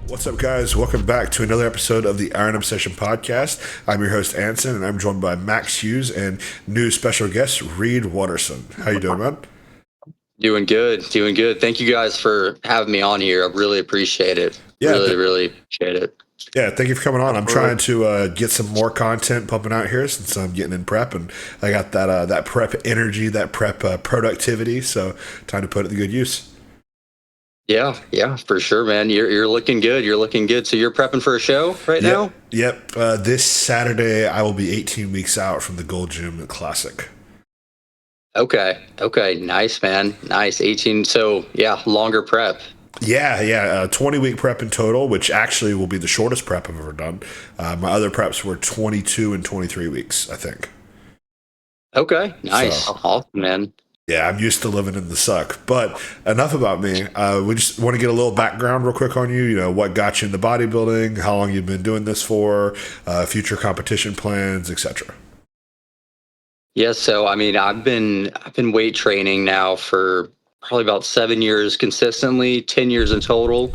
What's up, guys? Welcome back to another episode of the Iron Obsession podcast. I'm your host, Anson, and I'm joined by Max Hughes and new special guest, Reed Watterson. How you doing, man? Doing good. Thank you guys for having me on here. I really appreciate it. Yeah, really appreciate it. Yeah, thank you for coming on. I'm trying to get some more content pumping out here since I'm getting in prep, and I got that prep energy, that prep productivity, so time to put it to good use. Yeah, for sure, man. You're looking good. So you're prepping for a show right now? Yep. This Saturday, I will be 18 weeks out from the Gold Gym Classic. Okay. Nice, man. Nice. 18. So yeah, longer prep. Yeah. 20-week prep in total, which actually will be the shortest prep I've ever done. My other preps were 22 and 23 weeks, I think. Okay, nice. So, awesome, man. Yeah, I'm used to living in the suck. But enough about me. We just want to get a little background real quick on you. You know, what got you into bodybuilding, how long you've been doing this for, future competition plans, etc. Yeah, so I mean, I've been weight training now for probably about 7 years consistently, 10 years in total.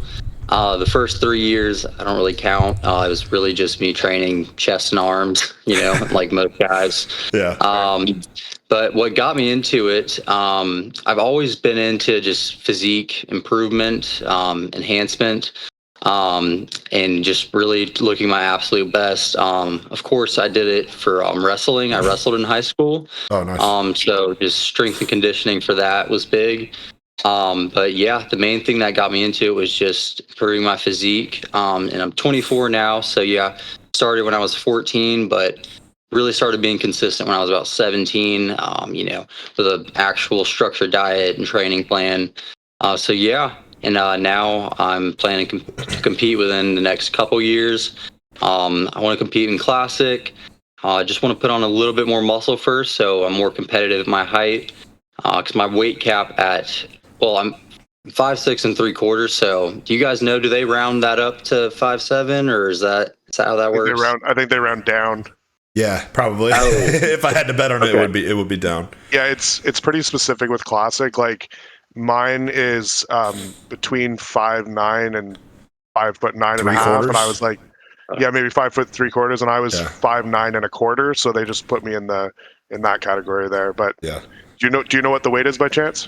The first 3 years, I don't really count. It was really just me training chest and arms, like most guys. Yeah. But what got me into it, I've always been into just physique improvement, enhancement, and just really looking my absolute best. Of course, I did it for wrestling. I wrestled in high school. Oh, nice. So just strength and conditioning for that was big. But yeah, the main thing that got me into it was just improving my physique. And I'm 24 now. So yeah, started when I was 14, but really started being consistent when I was about 17, with an actual structured diet and training plan. So yeah, and now I'm planning to compete within the next couple years. I want to compete in Classic. I just want to put on a little bit more muscle first, so I'm more competitive at my height. Because my weight cap I'm 5'6" 3/4". So do you guys know, do they round that up to 5'7", or is that how that works? I think they round down. Yeah, probably. Oh. If I had to bet on it, it would be down. Yeah, it's pretty specific with Classic. Like mine is between 5'9" and 5'9" and a half, and I was like, maybe 5'3/4", and I was 5'9" and a quarter. So they just put me in that category there. But yeah, do you know what the weight is by chance?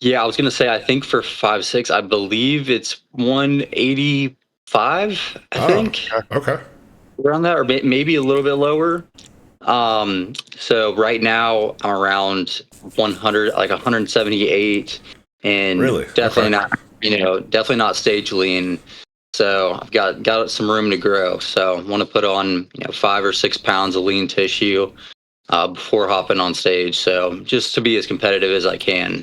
Yeah, I was gonna say, I think for 5'6", I believe it's 185. I think. Okay. Around that, or maybe a little bit lower. So right now I'm around 100, like 178, and really? Definitely not stage lean. So I've got some room to grow. So I want to put on 5 or 6 pounds of lean tissue before hopping on stage. So just to be as competitive as I can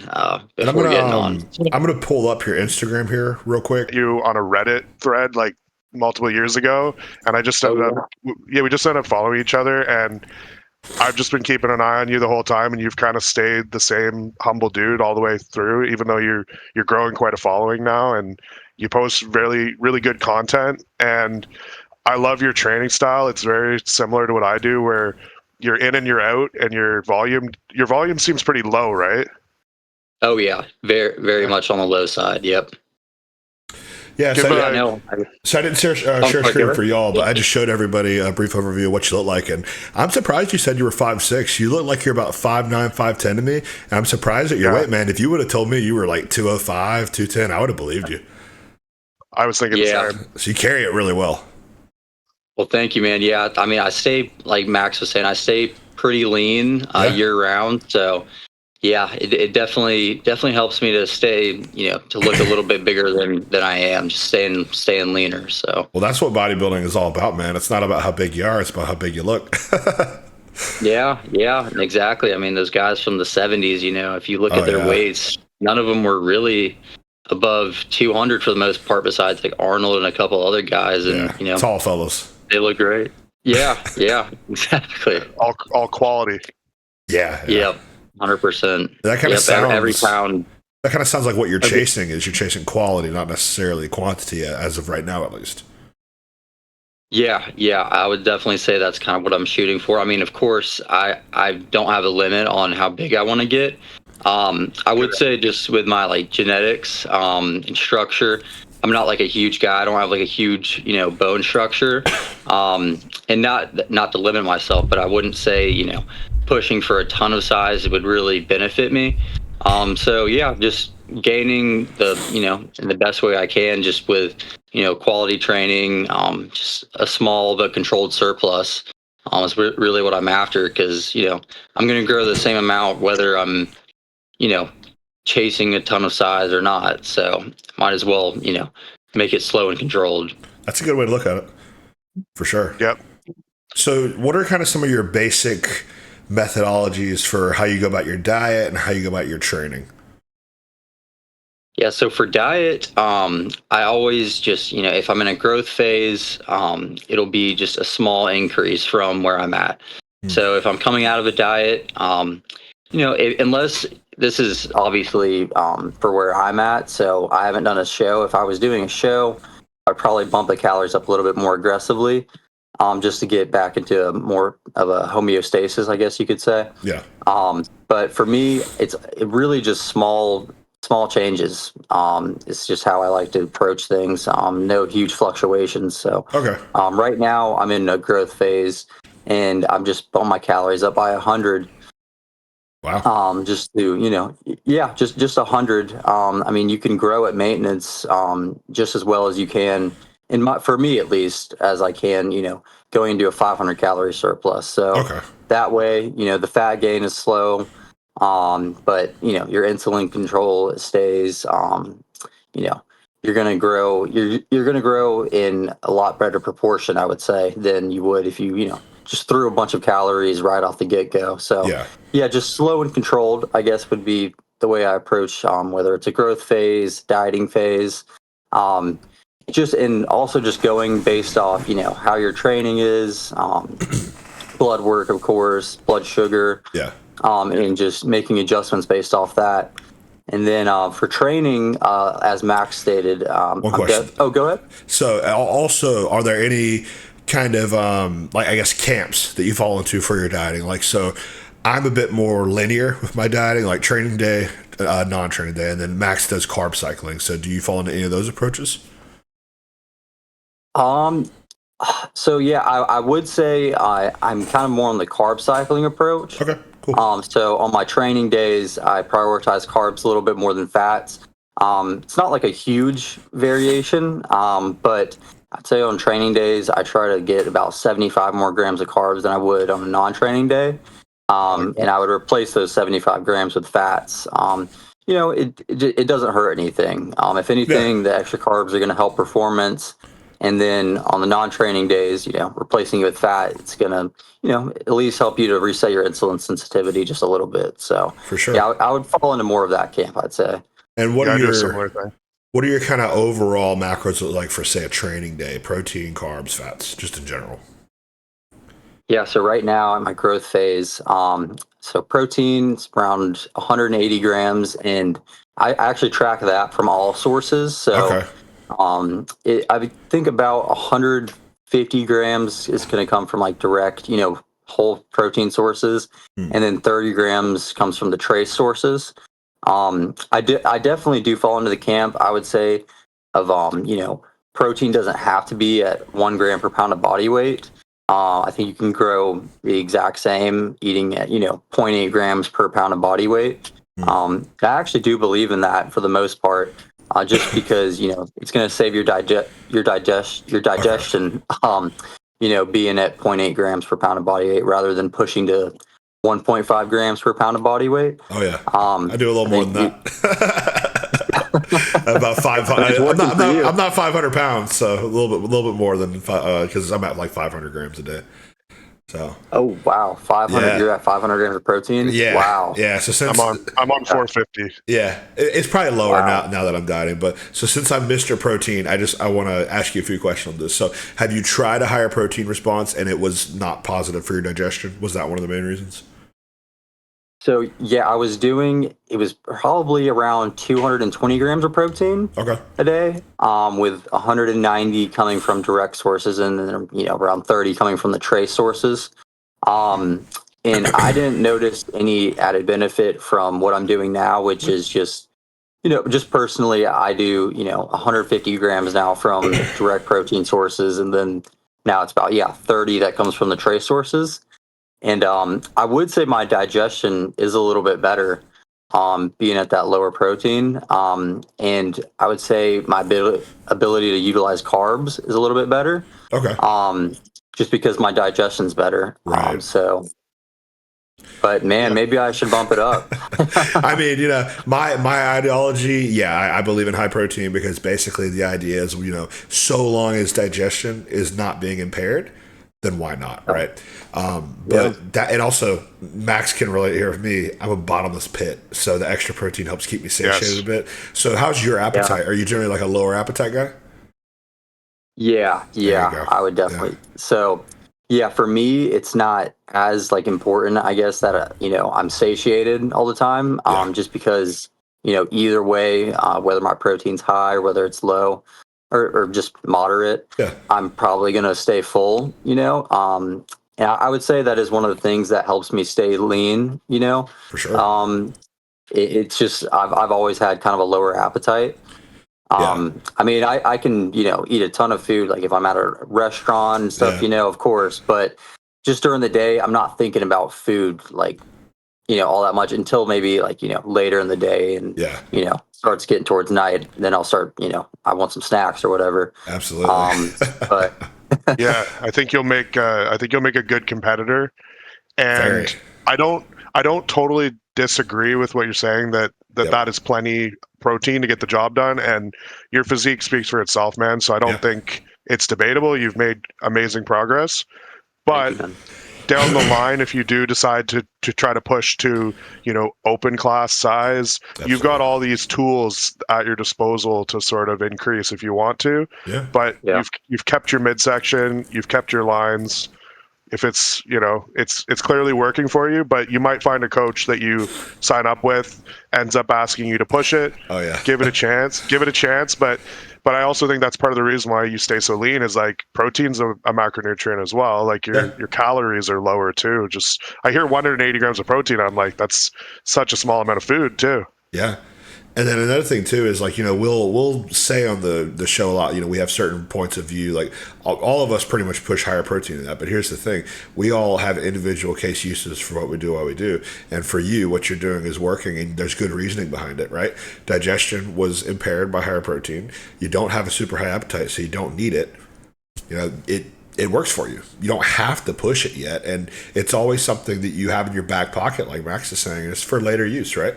before getting on. I'm gonna pull up your Instagram here real quick. You on a Reddit thread like multiple years ago, and I just ended up we just ended up following each other, and I've just been keeping an eye on you the whole time, and you've kind of stayed the same humble dude all the way through, even though you're growing quite a following now, and you post really, really good content. And I love your training style. It's very similar to what I do, where you're in and you're out, and your volume seems pretty low, right? Oh yeah, very, very much on the low side. Yep. Yeah, so I didn't share screen for y'all, but I just showed everybody a brief overview of what you look like, and I'm surprised you said you were 5'6". You look like you're about 5'9", 5'10" to me, and I'm surprised at your weight, man. If you would have told me you were like 205, 210, I would have believed you. I was thinking the same. So you carry it really well. Well, thank you, man. Yeah, I mean, I stay, like Max was saying, I stay pretty lean year round, so yeah, it definitely helps me to stay, to look a little bit bigger than I am, just staying leaner. So. Well, that's what bodybuilding is all about, man. It's not about how big you are; it's about how big you look. Yeah, exactly. I mean, those guys from the 70s, if you look at their weights, none of them were really above 200 for the most part, besides like Arnold and a couple other guys, and tall fellows. They look great. Yeah, exactly. All quality. Yeah. Yep. 100%. That kind of sounds. Every pound. That kind of sounds like what you're chasing is. You're chasing quality, not necessarily quantity, as of right now, at least. Yeah, I would definitely say that's kind of what I'm shooting for. I mean, of course, I don't have a limit on how big I want to get. I would say just with my genetics and structure, I'm not like a huge guy. I don't have like a huge, bone structure. And not to limit myself, but I wouldn't say, pushing for a ton of size, it would really benefit me. So yeah, just gaining in the best way I can, just with, quality training, just a small but controlled surplus, is really what I'm after. Cause, I'm going to grow the same amount, whether I'm, you know, chasing a ton of size or not. So might as well, make it slow and controlled. That's a good way to look at it, for sure. Yep. So what are kind of some of your basic methodologies for how you go about your diet and how you go about your training? Yeah, so for diet, I always just, if I'm in a growth phase, it'll be just a small increase from where I'm at. So if I'm coming out of a diet, unless this is obviously for where I'm at, so I haven't done a show. If I was doing a show, I'd probably bump the calories up a little bit more aggressively, just to get back into a more of a homeostasis, I guess you could say. Yeah. But for me, it really just small changes. It's just how I like to approach things. No huge fluctuations. So Okay. right now I'm in a growth phase, and I'm just bumping my calories up by 100. Wow. Just to, just 100. I mean, you can grow at maintenance, just as well as you can, for me at least, as I can, going into a 500 calorie surplus. So Okay. that way, the fat gain is slow. But your insulin control stays, you're going to grow, you're going to grow in a lot better proportion, I would say, than you would if you just threw a bunch of calories right off the get-go. So yeah, just slow and controlled, I guess, would be the way I approach, whether it's a growth phase, dieting phase, and also just going based off, how your training is, blood work, of course, blood sugar. Yeah. And just making adjustments based off that. And then for training, as Max stated, one question. Go ahead. So also, are there any kind of I guess camps that you fall into for your dieting? Like, so I'm a bit more linear with my dieting, like training day, non-training day, and then Max does carb cycling. So do you fall into any of those approaches? So yeah, I would say I'm kind of more on the carb cycling approach. Okay, cool. So on my training days, I prioritize carbs a little bit more than fats. It's not like a huge variation, but I'd say on training days, I try to get about 75 more grams of carbs than I would on a non-training day. And I would replace those 75 grams with fats. It doesn't hurt anything. If anything, the extra carbs are going to help performance. And then on the non-training days, replacing it with fat, it's going to, at least help you to reset your insulin sensitivity just a little bit. So for sure, yeah, I would fall into more of that camp, I'd say. And what are your kind of overall macros like for, say, a training day? Protein, carbs, fats, just in general. Yeah. So right now in my growth phase, so protein is around 180 grams, and I actually track that from all sources. So. Okay. I think about 150 grams is going to come from like direct, whole protein sources, and then 30 grams comes from the trace sources. I definitely do fall into the camp, I would say, of protein doesn't have to be at 1 gram per pound of body weight. I think you can grow the exact same eating at 0.8 grams per pound of body weight. I actually do believe in that for the most part. Just because it's going to save your digestion, being at 0.8 grams per pound of body weight rather than pushing to 1.5 grams per pound of body weight. Oh yeah, I do a little more than that. About 500. I'm not 500 pounds, so a little bit more than because I'm at like 500 grams a day. So. Oh wow, 500! Yeah. You're at 500 grams of protein. Yeah. Wow. Yeah. So since I'm on 450. Yeah, it's probably lower now that I'm dieting. But so since I'm Mr. Protein, I want to ask you a few questions on this. So have you tried a higher protein response and it was not positive for your digestion? Was that one of the main reasons? So yeah, it was probably around 220 grams of protein a day, with 190 coming from direct sources and then, around 30 coming from the trace sources. And I didn't notice any added benefit from what I'm doing now, which is just just personally, I do, 150 grams now from direct protein sources. And then now it's about, 30 that comes from the trace sources. And I would say my digestion is a little bit better being at that lower protein. And I would say my ability to utilize carbs is a little bit better. Okay. Just because my digestion's better. Right. But man, maybe I should bump it up. I mean, my ideology, I believe in high protein because basically the idea is, so long as digestion is not being impaired, then why not, right? But that, and also Max can relate here with me. I'm a bottomless pit, so the extra protein helps keep me satiated a bit. So how's your appetite? Are you generally like a lower appetite guy? Yeah, I would definitely. Yeah. So, for me, it's not as like important, I guess, that I'm satiated all the time. Just because either way, whether my protein's high or whether it's low, or just moderate, I'm probably gonna stay full. And I would say that is one of the things that helps me stay lean. For sure. It's just I've always had kind of a lower appetite. I mean, I can, eat a ton of food, like if I'm at a restaurant and stuff, of course, but just during the day, I'm not thinking about food, like, all that much until maybe like, later in the day and, starts getting towards night. Then I'll start, I want some snacks or whatever. Absolutely. But yeah, I think you'll make a good competitor. And Very. I don't totally disagree with what you're saying that is plenty protein to get the job done, and your physique speaks for itself, man. So I don't think it's debatable. You've made amazing progress, but down the line, if you do decide to try to push to open class size, you've got all these tools at your disposal to sort of increase if you want to. But you've kept your midsection, you've kept your lines. If it's it's clearly working for you, but you might find a coach that you sign up with ends up asking you to push it. Give it a chance. But I also think that's part of the reason why you stay so lean is like protein's a macronutrient as well. Like your calories are lower too. Just I hear 180 grams of protein. I'm like, that's such a small amount of food too. Yeah. And then another thing too is like, we'll say on the show a lot, we have certain points of view, like all of us pretty much push higher protein than that. But here's the thing. We all have individual case uses for what we do. And for you, what you're doing is working and there's good reasoning behind it, right? Digestion was impaired by higher protein. You don't have a super high appetite, so you don't need it. It works for you. You don't have to push it yet. And it's always something that you have in your back pocket, like Max is saying, it's for later use, right?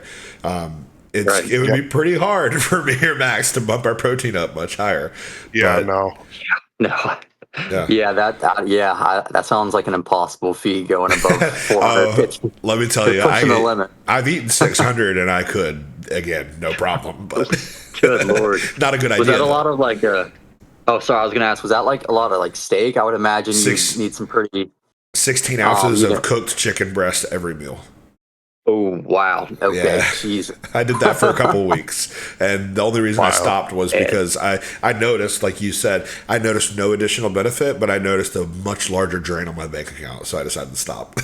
It would be pretty hard for me or Max to bump our protein up much higher. No. That sounds like an impossible feat going above 450. Let me tell you, I've eaten 600 and I could, again, no problem. But good Lord. Not a good idea. Was that a lot of like, oh, sorry, I was going to ask, was that like a lot of like steak? I would imagine you need some pretty... 16 ounces of cooked chicken breast every meal. Oh, wow. Okay. Jeez. I did that for a couple of weeks. And the only reason I stopped was because I noticed, like you said, I noticed no additional benefit, but I noticed a much larger drain on my bank account. So I decided to stop.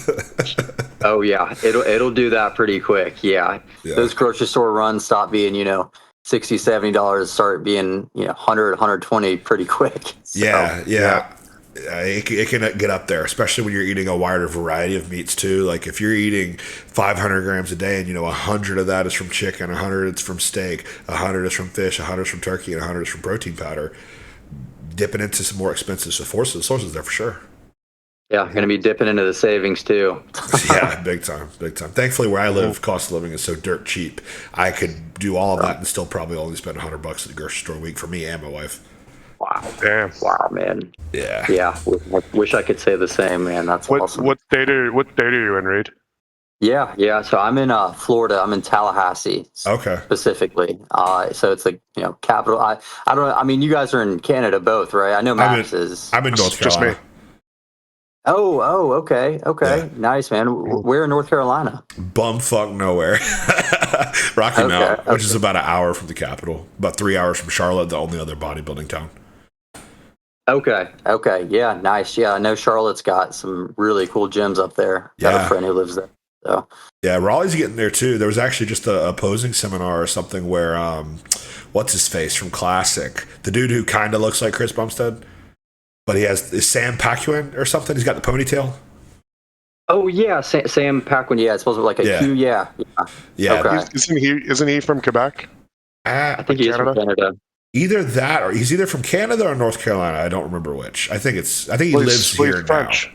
Oh, yeah. It'll do that pretty quick. Yeah. Those grocery store runs stop being, $60, $70, start being, 100, 120 pretty quick. So, yeah. It can get up there, especially when you're eating a wider variety of meats too. Like if you're eating 500 grams a day and 100 of that is from chicken, 100 is from steak, 100 is from fish, 100 is from turkey, and 100 is from protein powder, dipping into some more expensive sources there for sure. Yeah, going to be dipping into the savings too. Yeah, big time. Thankfully, where I live, cost of living is so dirt cheap. I could do all of that and still probably only spend $100 at the grocery store a week for me and my wife. Wow. Damn. Wow, man. Yeah. Yeah. Wish I could say the same, man. That's awesome. What state are you in, Reed? Yeah. So I'm in Florida. I'm in Tallahassee. Okay. Specifically. So it's like, capital. I don't know. I mean, you guys are in Canada both, right? I know Max is. I'm in North Carolina. Just me. Oh, okay. Yeah. Nice, man. Where in North Carolina? Bumfuck nowhere. Rocky Mount, which is about an hour from the capital, about 3 hours from Charlotte, the only other bodybuilding town. Okay. Yeah, nice. Yeah, I know Charlotte's got some really cool gyms up there. Yeah. I have a friend who lives there. So yeah, Raleigh's getting there too. There was actually just a posing seminar or something where what's his face from Classic, the dude who kind of looks like Chris Bumstead, but he has is Sam Paquin or something. He's got the ponytail. Oh yeah, Sam Paquin. Yeah, it's supposed to be like a Q. Yeah. Okay. Isn't he from Quebec? I think he's from Canada. Either that, or he's either from Canada or North Carolina. I don't remember which. I think he lives here French. now.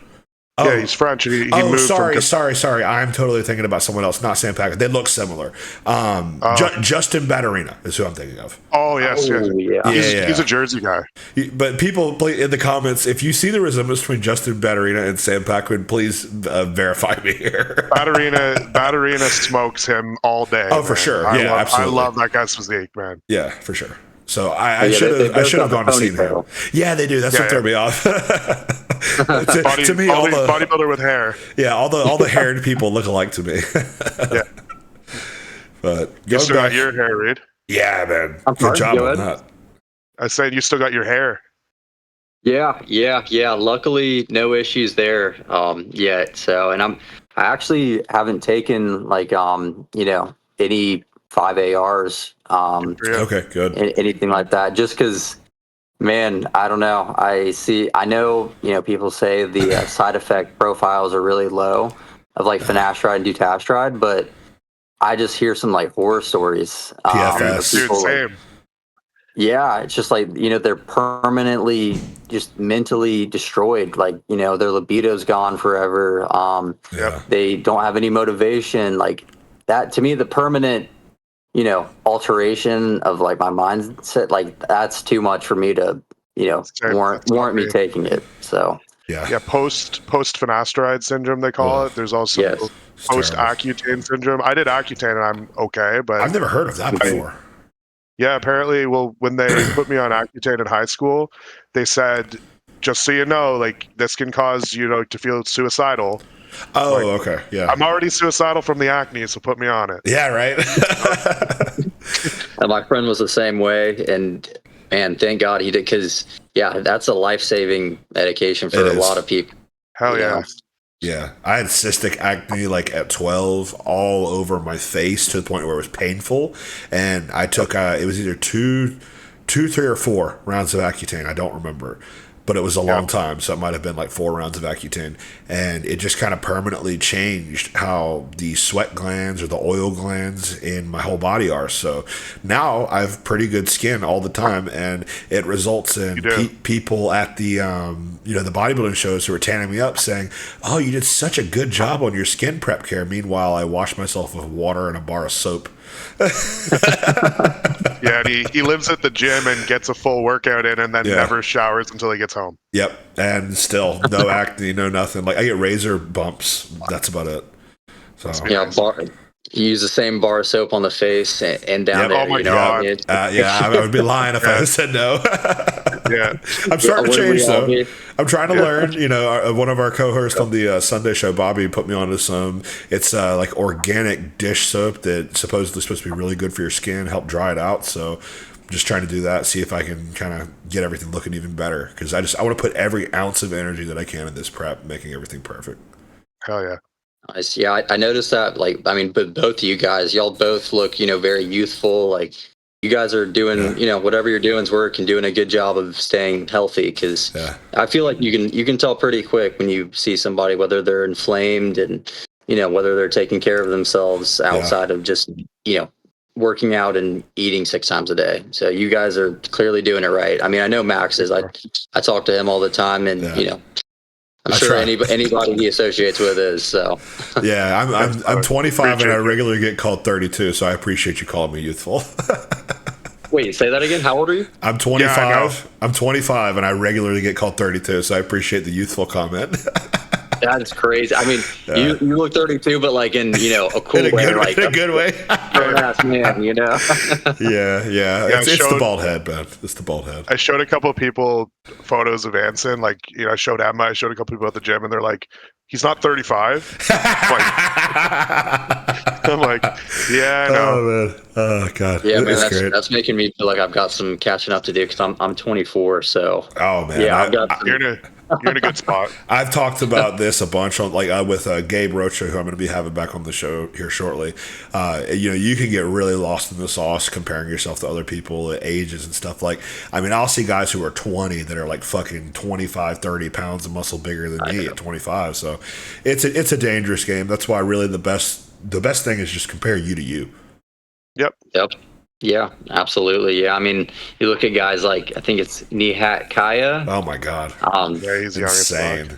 Oh. Yeah, he's French. And he moved sorry. I'm totally thinking about someone else, not Sam Paquin. They look similar. Justin Batterina is who I'm thinking of. Oh, yes. Yeah. He's a Jersey guy. But people in the comments, if you see the resemblance between Justin Batterina and Sam Paquin, please verify me here. Batterina smokes him all day. Oh, for sure. Absolutely. I love that guy's physique, man. Yeah, for sure. So I should have gone to see him. Yeah, they do. That's what threw me off. to me, all the bodybuilder with hair. Yeah, all the haired people look alike to me. Yeah. But you still got your hair, Reed. Yeah, man. Good job on that. I said you still got your hair. Yeah. Luckily, no issues there yet. So, and I actually haven't taken any 5ARs. Okay, good. Anything like that, just because, man, I don't know. I know, people say the side effect profiles are really low of like finasteride and dutasteride, but I just hear some like horror stories. PFS. Dude, same. Yeah, it's just like, they're permanently just mentally destroyed. Like, their libido's gone forever. They don't have any motivation. Like that, to me, the permanent alteration of like my mindset, like that's too much for me to, warrant me taking it. So post finasteride syndrome they call it. There's also post Accutane syndrome. I did Accutane and I'm okay, but I've never heard of that before. Yeah, apparently, when they put me on Accutane in high school, they said, just so you know, like this can cause you to feel suicidal. Oh, okay. Yeah. I'm already suicidal from the acne, so put me on it. Yeah, right. And my friend was the same way, and man, thank God he did, because that's a life-saving medication for a lot of people. Hell yeah. Yeah, I had cystic acne like at 12 all over my face to the point where it was painful, and I took it was either two, 3, or 4 rounds of Accutane. I don't remember. But it was a long time, so it might have been like 4 rounds of Accutane. And it just kind of permanently changed how the sweat glands or the oil glands in my whole body are. So now I have pretty good skin all the time, and it results in people at the the bodybuilding shows who are tanning me up saying, "Oh, you did such a good job on your skin prep care." Meanwhile, I wash myself with water and a bar of soap. Yeah, and he lives at the gym and gets a full workout in and then never showers until he gets home. Yep, and still no acne, no nothing. Like I get razor bumps. That's about it. So you use the same bar of soap on the face and down there. Oh my God. I would be lying if I said no. Yeah, I'm starting to change though. I'm trying to learn. One of our co-hosts on the Sunday show, Bobby, put me onto some. It's like organic dish soap that supposedly supposed to be really good for your skin, help dry it out. So I'm just trying to do that, see if I can kind of get everything looking even better, because I want to put every ounce of energy that I can in this prep, making everything perfect. Hell yeah. Nice. Yeah, I noticed that. But both of you guys, y'all both look, very youthful. Like you guys are doing, whatever you're doing is work and doing a good job of staying healthy. Because I feel like you can tell pretty quick when you see somebody, whether they're inflamed and whether they're taking care of themselves outside of just working out and eating 6 times a day. So you guys are clearly doing it right. I mean, I know Max is. I talk to him all the time, and I'm sure anybody he associates with is. So I'm 25 and I regularly get called 32, so I appreciate you calling me youthful. Wait, say that again. How old are you? I'm 25. Yeah, I'm 25 and I regularly get called 32, so I appreciate the youthful comment. That's crazy. I mean, you look 32, but like in a cool way, in a good way. Grown-ass man, Yeah. It's the bald head, man. It's the bald head. I showed a couple of people photos of Anson. Like, I showed Emma. I showed a couple people at the gym, and they're like, "He's not 35." I'm like, yeah, I know. Oh man, oh god. Yeah, man, that's making me feel like I've got some catching up to do because I'm 24. So. Oh man, yeah, you're in a good spot. I've talked about this a bunch on with Gabe Rocha, who I'm going to be having back on the show here shortly. You can get really lost in the sauce comparing yourself to other people at ages and stuff. I'll see guys who are 20 that are like fucking 25, 30 pounds of muscle bigger than me at 25. So it's a dangerous game. That's why really the best thing is just compare you to you. Yep. Yeah, absolutely. Yeah, I mean, you look at guys like, I think it's Nihat Kaya. Oh my God. Yeah, he's insane.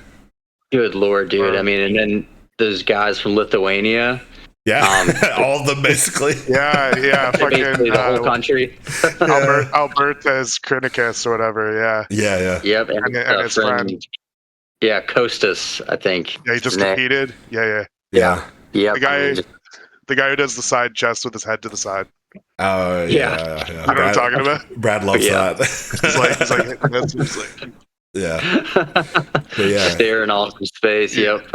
Good Lord, dude. I mean, and then those guys from Lithuania. Yeah, all of them basically. Yeah, fucking basically the whole country. Albertas Krinikas or whatever. Yeah. Yep, and his friend. Yeah, Kostas, I think. Yeah, he just competed. Yeah. The guy who does the side chest with his head to the side. Oh, yeah. You know what I'm talking about? Brad loves that. He's like, yeah. Staring off in space. Yep.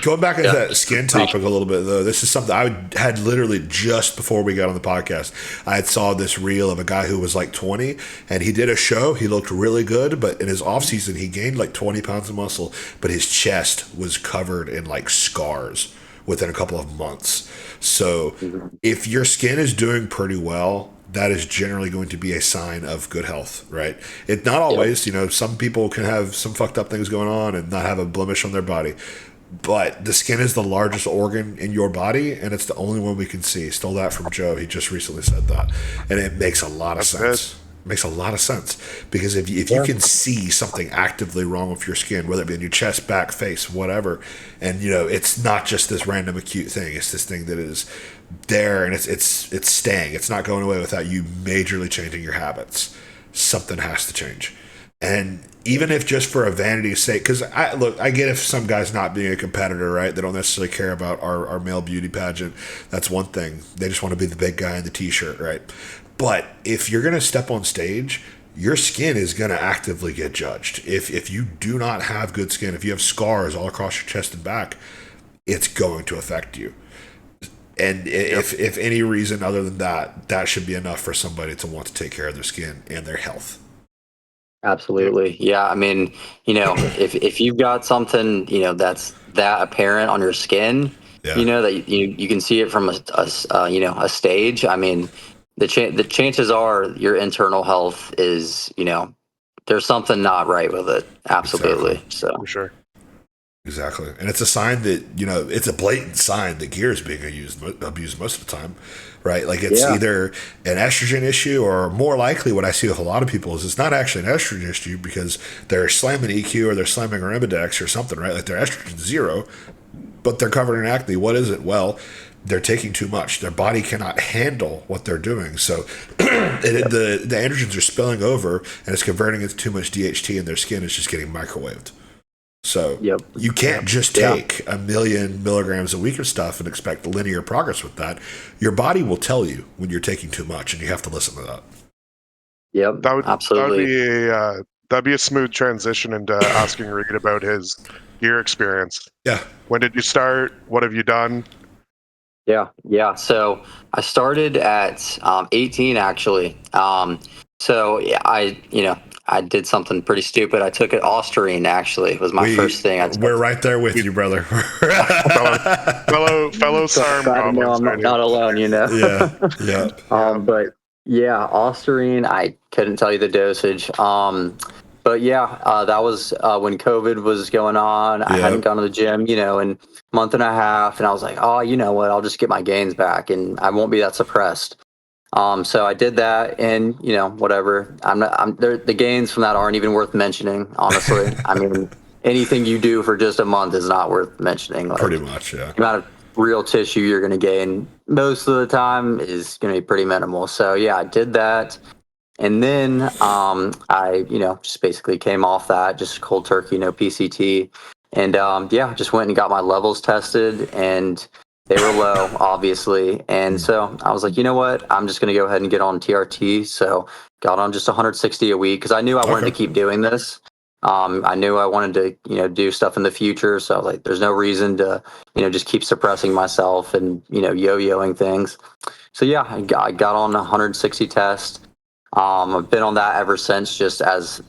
Going back into that skin topic a little bit, though, this is something I had literally just before we got on the podcast. I had saw this reel of a guy who was like 20, and he did a show. He looked really good, but in his off season, he gained like 20 pounds of muscle, but his chest was covered in like scars within a couple of months. So if your skin is doing pretty well, that is generally going to be a sign of good health, right? It's not always, some people can have some fucked up things going on and not have a blemish on their body. But the skin is the largest organ in your body, and it's the only one we can see. Stole that from Joe. He just recently said that. And it makes a lot of sense. It makes a lot of sense. Because if you can see something actively wrong with your skin, whether it be in your chest, back, face, whatever, and, it's not just this random acute thing. It's this thing that is there, and it's staying. It's not going away without you majorly changing your habits. Something has to change. And even if just for a vanity's sake, because I get if some guy's not being a competitor, right? They don't necessarily care about our male beauty pageant. That's one thing. They just want to be the big guy in the t-shirt, right? But if you're going to step on stage, your skin is going to actively get judged. If you do not have good skin, if you have scars all across your chest and back, it's going to affect you. And if any reason other than that should be enough for somebody to want to take care of their skin and their health. Absolutely. Yeah. I mean, if you've got something, that's that apparent on your skin, that you can see it from a stage. I mean, the chances are your internal health is, there's something not right with it. Absolutely. Exactly. So for sure. Exactly. And it's a sign that, it's a blatant sign that gear is being abused most of the time, right? Like it's either an estrogen issue, or more likely what I see with a lot of people is it's not actually an estrogen issue because they're slamming EQ or they're slamming Arimidex or something, right? Like their estrogen 0, but they're covered in acne. What is it? Well, they're taking too much. Their body cannot handle what they're doing. So the androgens are spilling over and it's converting into too much DHT, and their skin is just getting microwaved. So you can't just take 1 million milligrams a week of stuff and expect linear progress with that. Your body will tell you when you're taking too much, and you have to listen to that. Yep, absolutely. That'd be a smooth transition into asking Reed about his gear experience. Yeah. When did you start? What have you done? Yeah. So I started at 18, actually. So I did something pretty stupid. I took an Osterine, actually. Was my first thing. We're right there with you, brother. fellow SARM problems. I'm not alone, Yeah. But yeah, Osterine, I couldn't tell you the dosage. But yeah, that was when COVID was going on. I hadn't gone to the gym, in a month and a half. And I was like, oh, you know what? I'll just get my gains back and I won't be that suppressed. So I did that, and whatever. The gains from that aren't even worth mentioning, honestly. I mean, anything you do for just a month is not worth mentioning. Like, pretty much, yeah. The amount of real tissue you're going to gain most of the time is going to be pretty minimal. So yeah, I did that, and then I just basically came off that, just cold turkey, no PCT, and just went and got my levels tested, and they were low, obviously. And so I was like, you know what? I'm just going to go ahead and get on TRT. So got on just 160 a week because I knew I wanted to keep doing this. I knew I wanted to, do stuff in the future. So I was like, there's no reason to, just keep suppressing myself and, yo-yoing things. So yeah, I got on 160 test. I've been on that ever since, just as,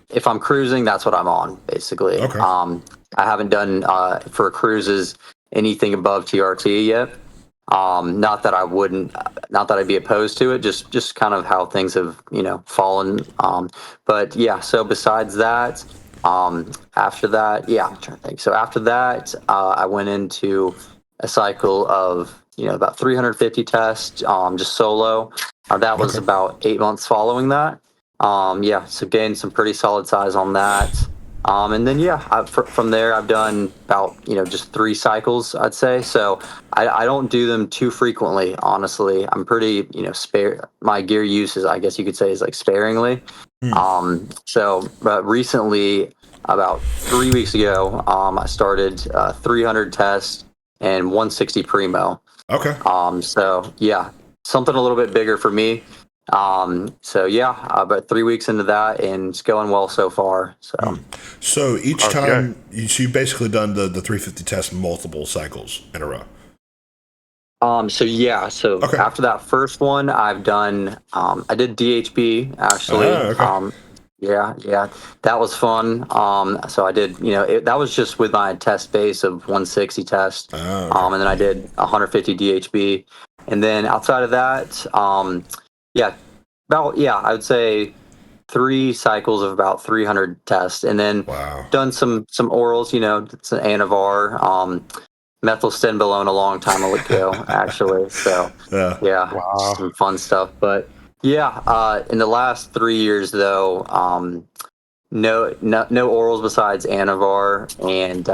if I'm cruising, that's what I'm on basically. Okay. I haven't done for cruises anything above TRT yet. Not that I'd be opposed to it, just kind of how things have, fallen. But yeah, so besides that, after that, yeah, I'm trying to think. So after that, I went into a cycle of, about 350 tests, just solo. That was about 8 months following that. Yeah, so gained some pretty solid size on that. And then, yeah, from there, I've done about, just 3 cycles, I'd say. So I don't do them too frequently, honestly. I'm pretty, spare. My gear use is, I guess you could say, is like sparingly. But recently, about 3 weeks ago, I started 300 tests and 160 primo. Okay. So yeah, something a little bit bigger for me. So yeah, about 3 weeks into that, and it's going well so far. So each time you basically done the 350 test multiple cycles in a row. So after that first one, I've done, I did DHB actually. Okay. Yeah, that was fun. So I did, that was just with my test base of 160 test. Okay. And then I did 150 DHB. And then outside of that, I would say 3 cycles of about 300 tests, and then done some orals, it's an Anavar, methylstenbolone a long time ago, actually. So some fun stuff. But yeah, in the last 3 years though, no orals besides Anavar, and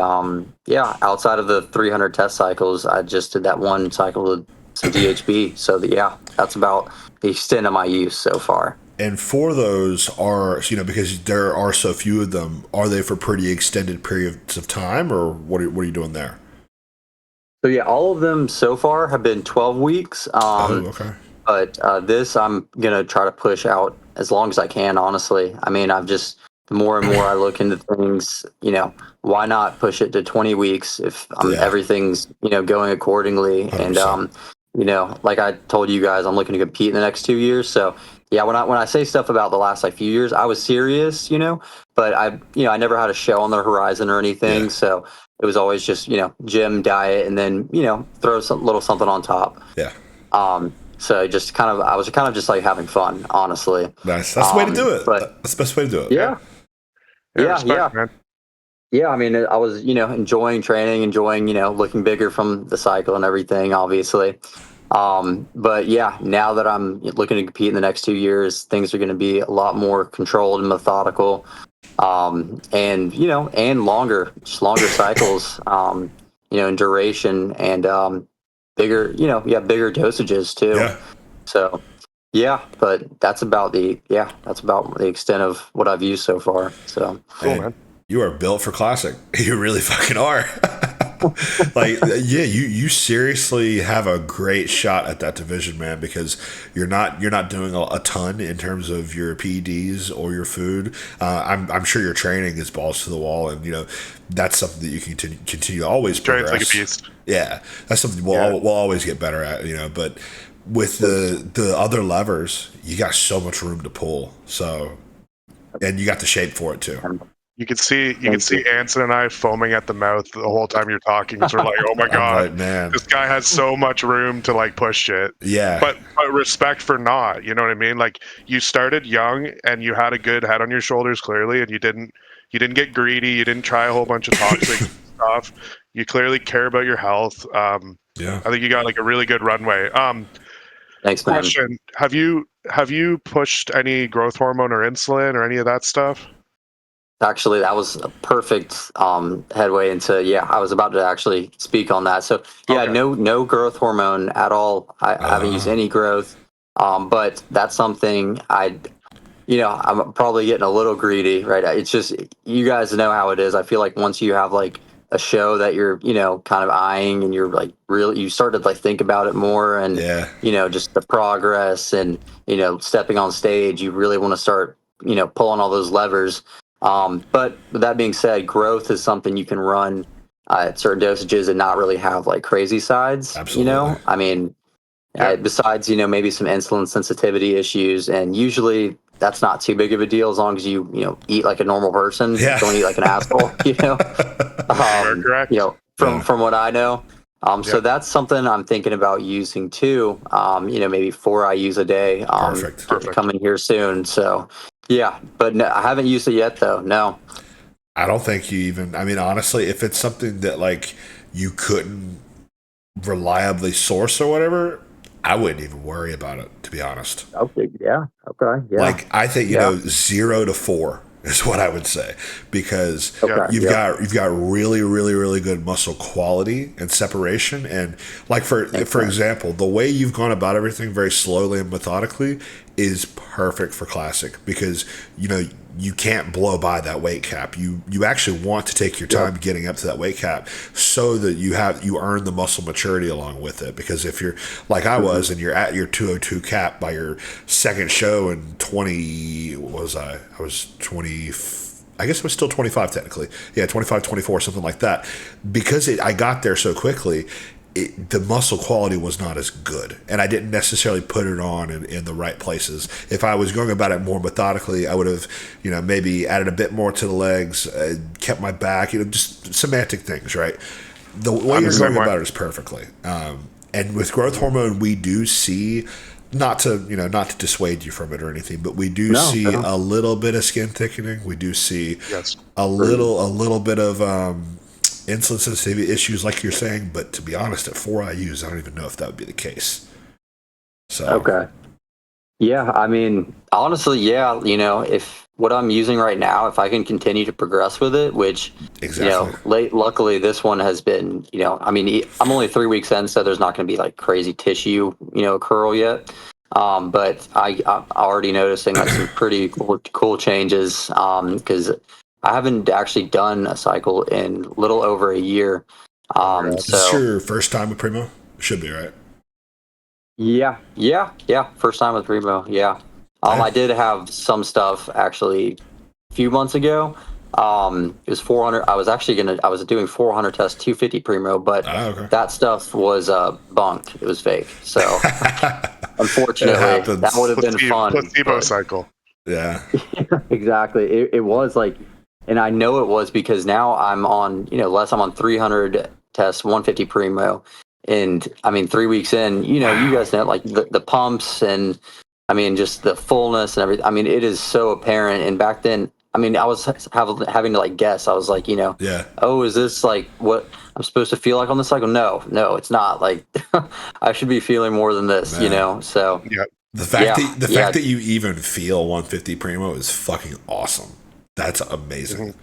outside of the 300 test cycles, I just did that one cycle with some DHB. So that's about the extent of my use so far. And for those are, because there are so few of them, are they for pretty extended periods of time, or what are you doing there? So yeah, all of them so far have been 12 weeks. Okay. But this I'm gonna try to push out as long as I can. Honestly, I mean, the more and more I look into things, why not push it to 20 weeks if everything's going accordingly. 100%. And like I told you guys, I'm looking to compete in the next 2 years. So yeah, when I say stuff about the last few years, I was serious, but I never had a show on the horizon or anything. Yeah. So it was always just, gym, diet, and then, throw some little something on top. Yeah. So I was kind of just like having fun, honestly. Nice. That's the way to do it. That's the best way to do it. Yeah. Respect, man. Yeah, I mean, I was, enjoying training, looking bigger from the cycle and everything, obviously. But yeah, now that I'm looking to compete in the next 2 years, things are going to be a lot more controlled and methodical, and longer cycles, in duration, and bigger dosages too. Yeah. So yeah, but that's about the extent of what I've used so far. So cool, man. You are built for classic. You really fucking are. You seriously have a great shot at that division, man, because you're not doing a ton in terms of your PEDs or your food. I'm sure your training is balls to the wall, and that's something that you can continue to always progress. Train's like a beast. Yeah, that's something we'll always get better at, but with the other levers, you got so much room to pull. So, and you got the shape for it too. You can see Anson and I foaming at the mouth the whole time you're talking. So we're like, oh my god, like, man, this guy has so much room to like push it. Yeah. But respect for not, you know what I mean? Like, you started young and you had a good head on your shoulders clearly, and you didn't get greedy. You didn't try a whole bunch of toxic stuff. You clearly care about your health. I think you got like a really good runway. Thanks, man. Question: Have you pushed any growth hormone or insulin or any of that stuff? Actually, that was a perfect headway into, I was about to actually speak on that. So no growth hormone at all. I haven't used any growth, but that's something I'm probably getting a little greedy, right? It's just, you guys know how it is. I feel like once you have like a show that you're, kind of eyeing, and you're like really, you start to like think about it more, and just the progress, and stepping on stage, you really want to start pulling all those levers. But with that being said, growth is something you can run at certain dosages and not really have like crazy sides. Absolutely. I mean, besides maybe some insulin sensitivity issues, and usually that's not too big of a deal as long as you eat like a normal person. Yeah. Don't eat like an asshole, Correct. From what I know. So that's something I'm thinking about using too. Maybe 4 IUs a day. Perfect. Coming here soon. So yeah, but no, I haven't used it yet though. No. I don't think you even, I mean, honestly, if it's something that like you couldn't reliably source or whatever, I wouldn't even worry about it, to be honest. Okay. Yeah. Okay. Yeah. Like, I think, 0 to 4 is what I would say, because you've got really, really, really good muscle quality and separation. And like, for example, the way you've gone about everything very slowly and methodically is perfect for classic, because you can't blow by that weight cap. You actually want to take your time getting up to that weight cap so that you earn the muscle maturity along with it. Because if you're like I was and you're at your 202 cap by your second show in 20, what was I was 20, I guess it was still 25 technically. Yeah, 25, 24, something like that. Because I got there so quickly, the muscle quality was not as good, and I didn't necessarily put it on in the right places. If I was going about it more methodically, I would have, maybe added a bit more to the legs, kept my back, just semantic things, right? The way you're going about it is perfectly. And with growth hormone, we do see, not to dissuade you from it or anything, but we do see a little bit of skin thickening. We do see a little bit of insulin sensitivity issues, like you're saying, but to be honest, at 4 IUs, I don't even know if that would be the case. So okay, yeah, I mean, honestly, yeah, if what I'm using right now, if I can continue to progress with it, which luckily this one has been, I mean, I'm only 3 weeks in, so there's not going to be like crazy tissue, curl yet. But I'm already noticing like some pretty cool changes, because I haven't actually done a cycle in a little over a year. Is this your first time with Primo? Should be, right? Yeah. First time with Primo. Yeah. I did have some stuff actually a few months ago. It was 400. I was doing 400 tests, 250 Primo, but that stuff was bunk. It was fake. So unfortunately, that would have been fun. Placebo cycle. Yeah. Exactly. It was like. And I know it was because now I'm on, last time on 300 tests, 150 Primo. And I mean, 3 weeks in, you guys know, like the pumps and I mean, just the fullness and everything. I mean, it is so apparent. And back then, I mean, I was having to like guess. I was like, oh, is this like what I'm supposed to feel like on the cycle? No, it's not. Like, I should be feeling more than this, So, the fact that you even feel 150 Primo is fucking awesome. That's amazing. Mm-hmm.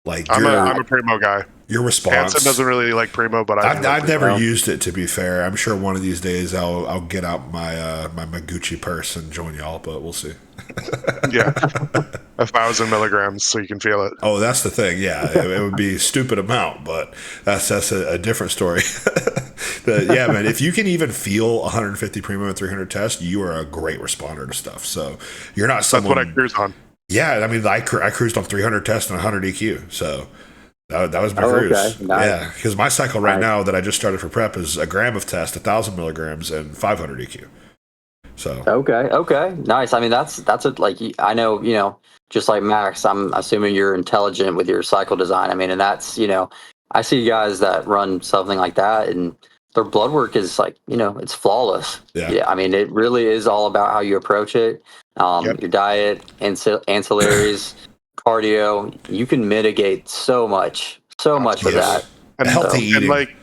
Like I'm a Primo guy. Your response. Anson doesn't really like Primo, but I've never used it, to be fair. I'm sure one of these days I'll get out my my Gucci purse and join y'all, but we'll see. Yeah, 1,000 milligrams, so you can feel it. Oh, that's the thing. Yeah, it would be a stupid amount, but that's a different story. Yeah, man. If you can even feel 150 Primo and 300 tests, you are a great responder to stuff. So you're not someone. That's what I cruise on. Yeah, I mean, I cruised on 300 tests and 100 EQ, so that was my cruise. Okay. Nice. Yeah, because my cycle right now that I just started for prep is 1 gram of test, 1,000 milligrams, and 500 EQ. So okay, nice. I mean, that's like I know, just like Max, I'm assuming you're intelligent with your cycle design. I mean, and that's I see guys that run something like that, and their blood work is like it's flawless. Yeah, I mean, it really is all about how you approach it. Your diet, ancillaries, cardio, you can mitigate so much with that. And healthy eating. And like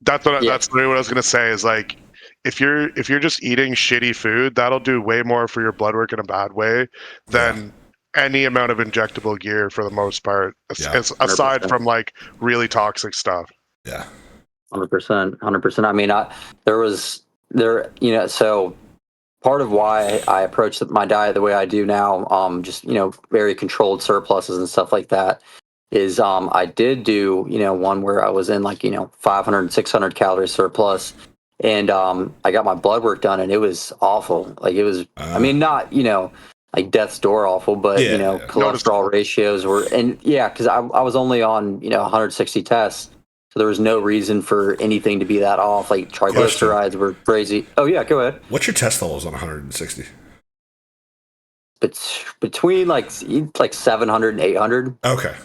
that's really what I was gonna say is like if you're just eating shitty food, that'll do way more for your blood work in a bad way than any amount of injectable gear for the most part. Aside from like really toxic stuff. Yeah. 100%. I mean, so part of why I approach my diet the way I do now, just, very controlled surpluses and stuff like that, is I did do, one where I was in like, 500, 600 calorie surplus. And I got my blood work done and it was awful. Like it was, I mean, not, like death's door awful, but, cholesterol ratios were, and because I was only on, 160 tests. So there was no reason for anything to be that off. Like triglycerides were crazy. Oh yeah, go ahead. What's your test levels on 160? between like 700 and 800. Okay.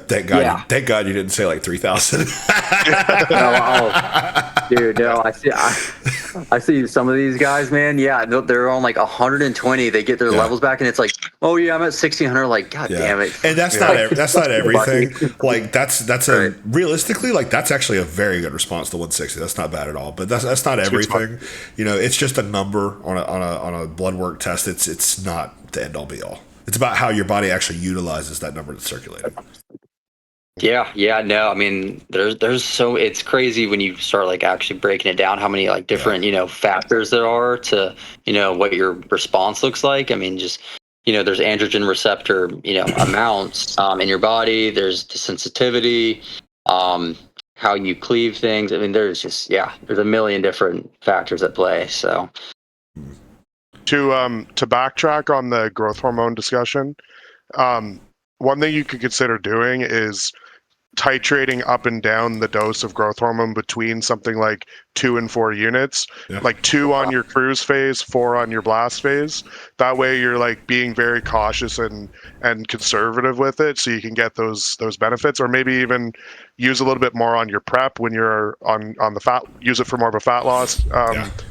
Thank God. Yeah. Thank God you didn't say like 3,000. Dude, no, I see some of these guys, man. Yeah, they're on like 120. They get their levels back, and it's like, oh yeah, I'm at 1,600. Like, God damn it. And that's not everything. Like that's right. Realistically, like that's actually a very good response to 160. That's not bad at all. But that's not everything. You know, it's just a number on a blood work test. It's not the end all be all. It's about how your body actually utilizes that number that's circulating. Yeah, no, I mean, there's so, it's crazy when you start like actually breaking it down, how many like different, factors there are to, what your response looks like. I mean, just, there's androgen receptor, amounts, in your body, there's the sensitivity, how you cleave things. I mean, there's a million different factors at play. So to backtrack on the growth hormone discussion, one thing you could consider doing is titrating up and down the dose of growth hormone between something like 2 and 4 units, like 2 on your cruise phase, 4 on your blast phase. That way you're like being very cautious and conservative with it, so you can get those benefits. Or maybe even use a little bit more on your prep when you're on the fat, use it for more of a fat loss,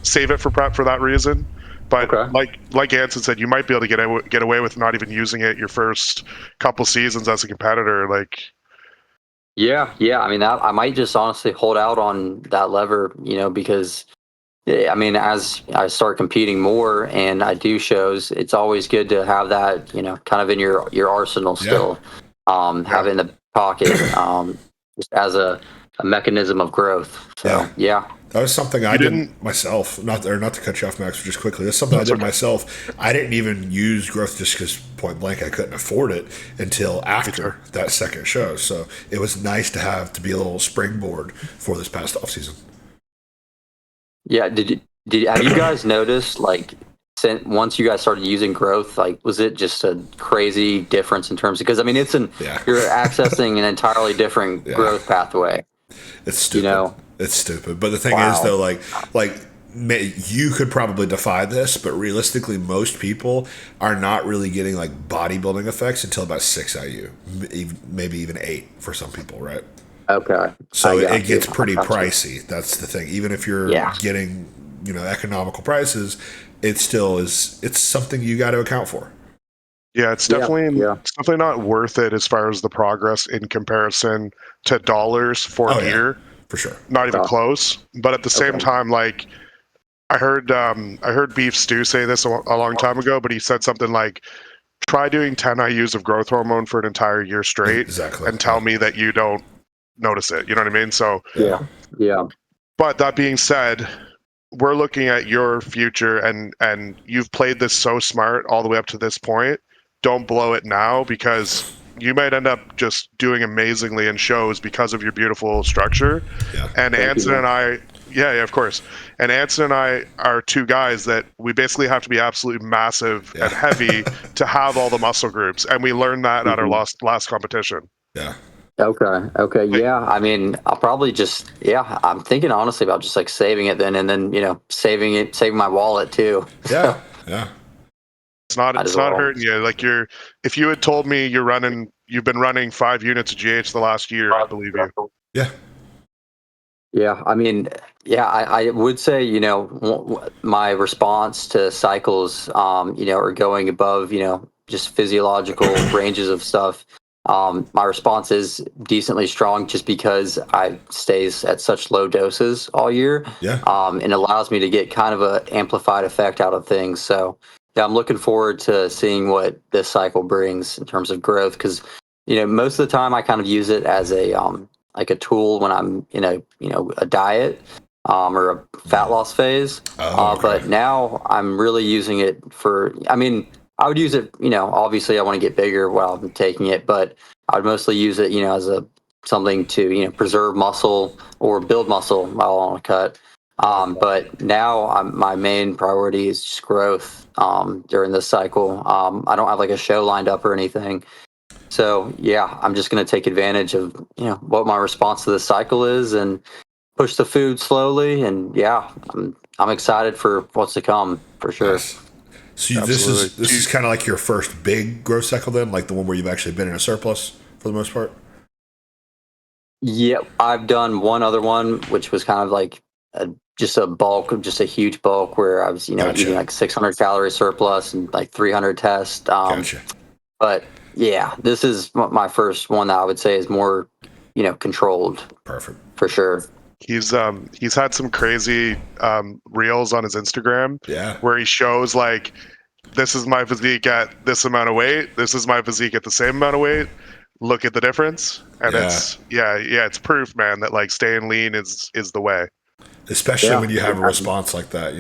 save it for prep for that reason. But like Anson said, you might be able to get away with not even using it your first couple seasons as a competitor. Like, yeah. I mean, I might just honestly hold out on that lever, because I mean, as I start competing more and I do shows, it's always good to have that, kind of in your arsenal still, have it in the pocket, just as a mechanism of growth. So, That was something I did myself. Not to cut you off, Max, just quickly. That's something I did myself. I didn't even use growth just because point blank I couldn't afford it until after that second show. So it was nice to be a little springboard for this past off season. Yeah. Have you guys noticed, like, once you guys started using growth, like, was it just a crazy difference in terms of, because I mean, you're accessing an entirely different growth pathway. It's stupid. It's stupid. But the thing is, though, like you could probably defy this, but realistically, most people are not really getting like bodybuilding effects until about 6 IU, maybe even 8 for some people, right? Okay. So it gets pretty pricey. That's the thing. Even if you're getting, economical prices, it still is. It's something you got to account for. Yeah, it's definitely not worth it as far as the progress in comparison to dollars for gear. For sure. Not even close. But at the same time, like, I heard Beef Stew say this a long time ago, but he said something like, try doing 10 IUs of growth hormone for an entire year straight and tell me that you don't notice it. You know what I mean? So yeah. But that being said, we're looking at your future, and you've played this so smart all the way up to this point. Don't blow it now, because you might end up just doing amazingly in shows because of your beautiful structure. Yeah. And Anson and I, of course. And Anson and I are 2 guys that we basically have to be absolutely massive and heavy to have all the muscle groups. And we learned that at our last competition. Yeah. Okay. Yeah. I mean, I'll probably just, I'm thinking honestly about just like saving it then, and then, saving my wallet too. Yeah. It's not hurting you. Like, if you had told me you've been running 5 units of GH the last year, I believe you. Yeah. Yeah. I mean, I would say, my response to cycles, are going above, just physiological ranges of stuff. My response is decently strong just because I stays at such low doses all year. Yeah. And allows me to get kind of an amplified effect out of things. So I'm looking forward to seeing what this cycle brings in terms of growth, because most of the time I kind of use it as a like a tool when I'm in a diet or a fat loss phase. But now I'm really using it for, I mean, I would use it, obviously I want to get bigger while I'm taking it, but I'd mostly use it, as something to, preserve muscle or build muscle while on a cut. But now my main priority is just growth during this cycle. I don't have like a show lined up or anything. So I'm just going to take advantage of, what my response to this cycle is and push the food slowly. And I'm excited for what's to come for sure. Nice. So this is kind of like your first big growth cycle then, like the one where you've actually been in a surplus for the most part? Yeah, I've done one other one, which was kind of like just a huge bulk where I was, eating like 600 calorie surplus and like 300 tests. Gotcha. But yeah, this is my first one that I would say is more, controlled. Perfect. For sure. He's had some crazy reels on his Instagram where he shows like, this is my physique at this amount of weight, this is my physique at the same amount of weight, look at the difference. And it's proof, man, that like staying lean is the way. Especially when you have a response like that,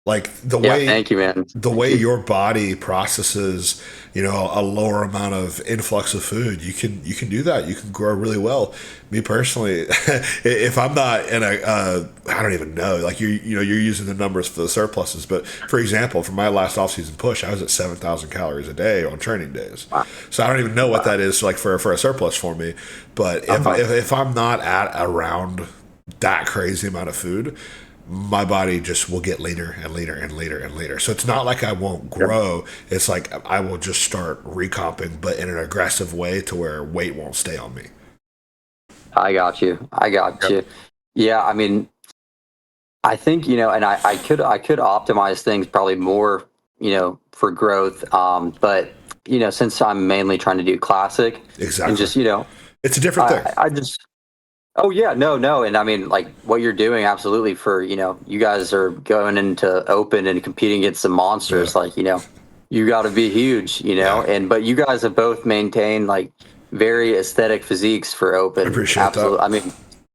like the way, thank you, man. The way your body processes, a lower amount of influx of food, you can do that. You can grow really well. Me personally, if I'm not in I don't even know, like you're using the numbers for the surpluses, but for example, for my last off-season push, I was at 7,000 calories a day on training days. Wow. So I don't even know what that is like for a surplus for me. But if I'm not at around that crazy amount of food, my body just will get leaner and leaner and leaner and leaner. So it's not like I won't grow. It's like I will just start recomping, but in an aggressive way to where weight won't stay on me. I got you. Yeah, I mean, I think, and I could optimize things probably more, for growth. But, since I'm mainly trying to do classic. Exactly. And just, it's a different thing. I just... Oh yeah, no, and I mean, like what you're doing, absolutely. For you guys are going into open and competing against some monsters. Like you got to be huge, but you guys have both maintained like very aesthetic physiques for open. I appreciate that. I mean,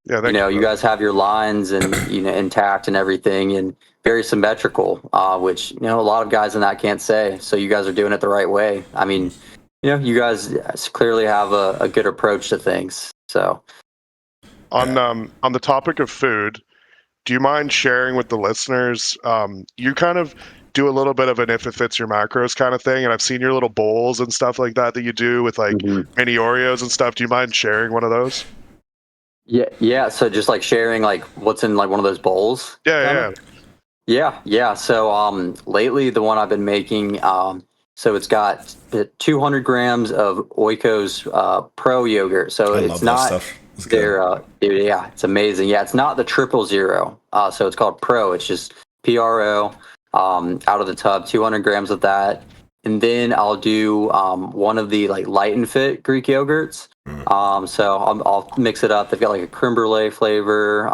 you guys have your lines and intact and everything, and very symmetrical, which a lot of guys in that can't say. So you guys are doing it the right way. I mean, you guys clearly have a good approach to things. So. On the topic of food, do you mind sharing with the listeners? You kind of do a little bit of an if it fits your macros kind of thing, and I've seen your little bowls and stuff like that you do with like mini Oreos and stuff. Do you mind sharing one of those? Yeah. So just like sharing like what's in like one of those bowls. Yeah. So lately the one I've been making, so it's got 200 grams of Oikos Pro yogurt. So it's not. Stuff. It's amazing. Yeah, it's not the 000. So it's called Pro. It's just PRO. Out of the tub, 200 grams of that, and then I'll do one of the like Light and Fit Greek yogurts. So I'll mix it up. They've got like a creme brulee flavor,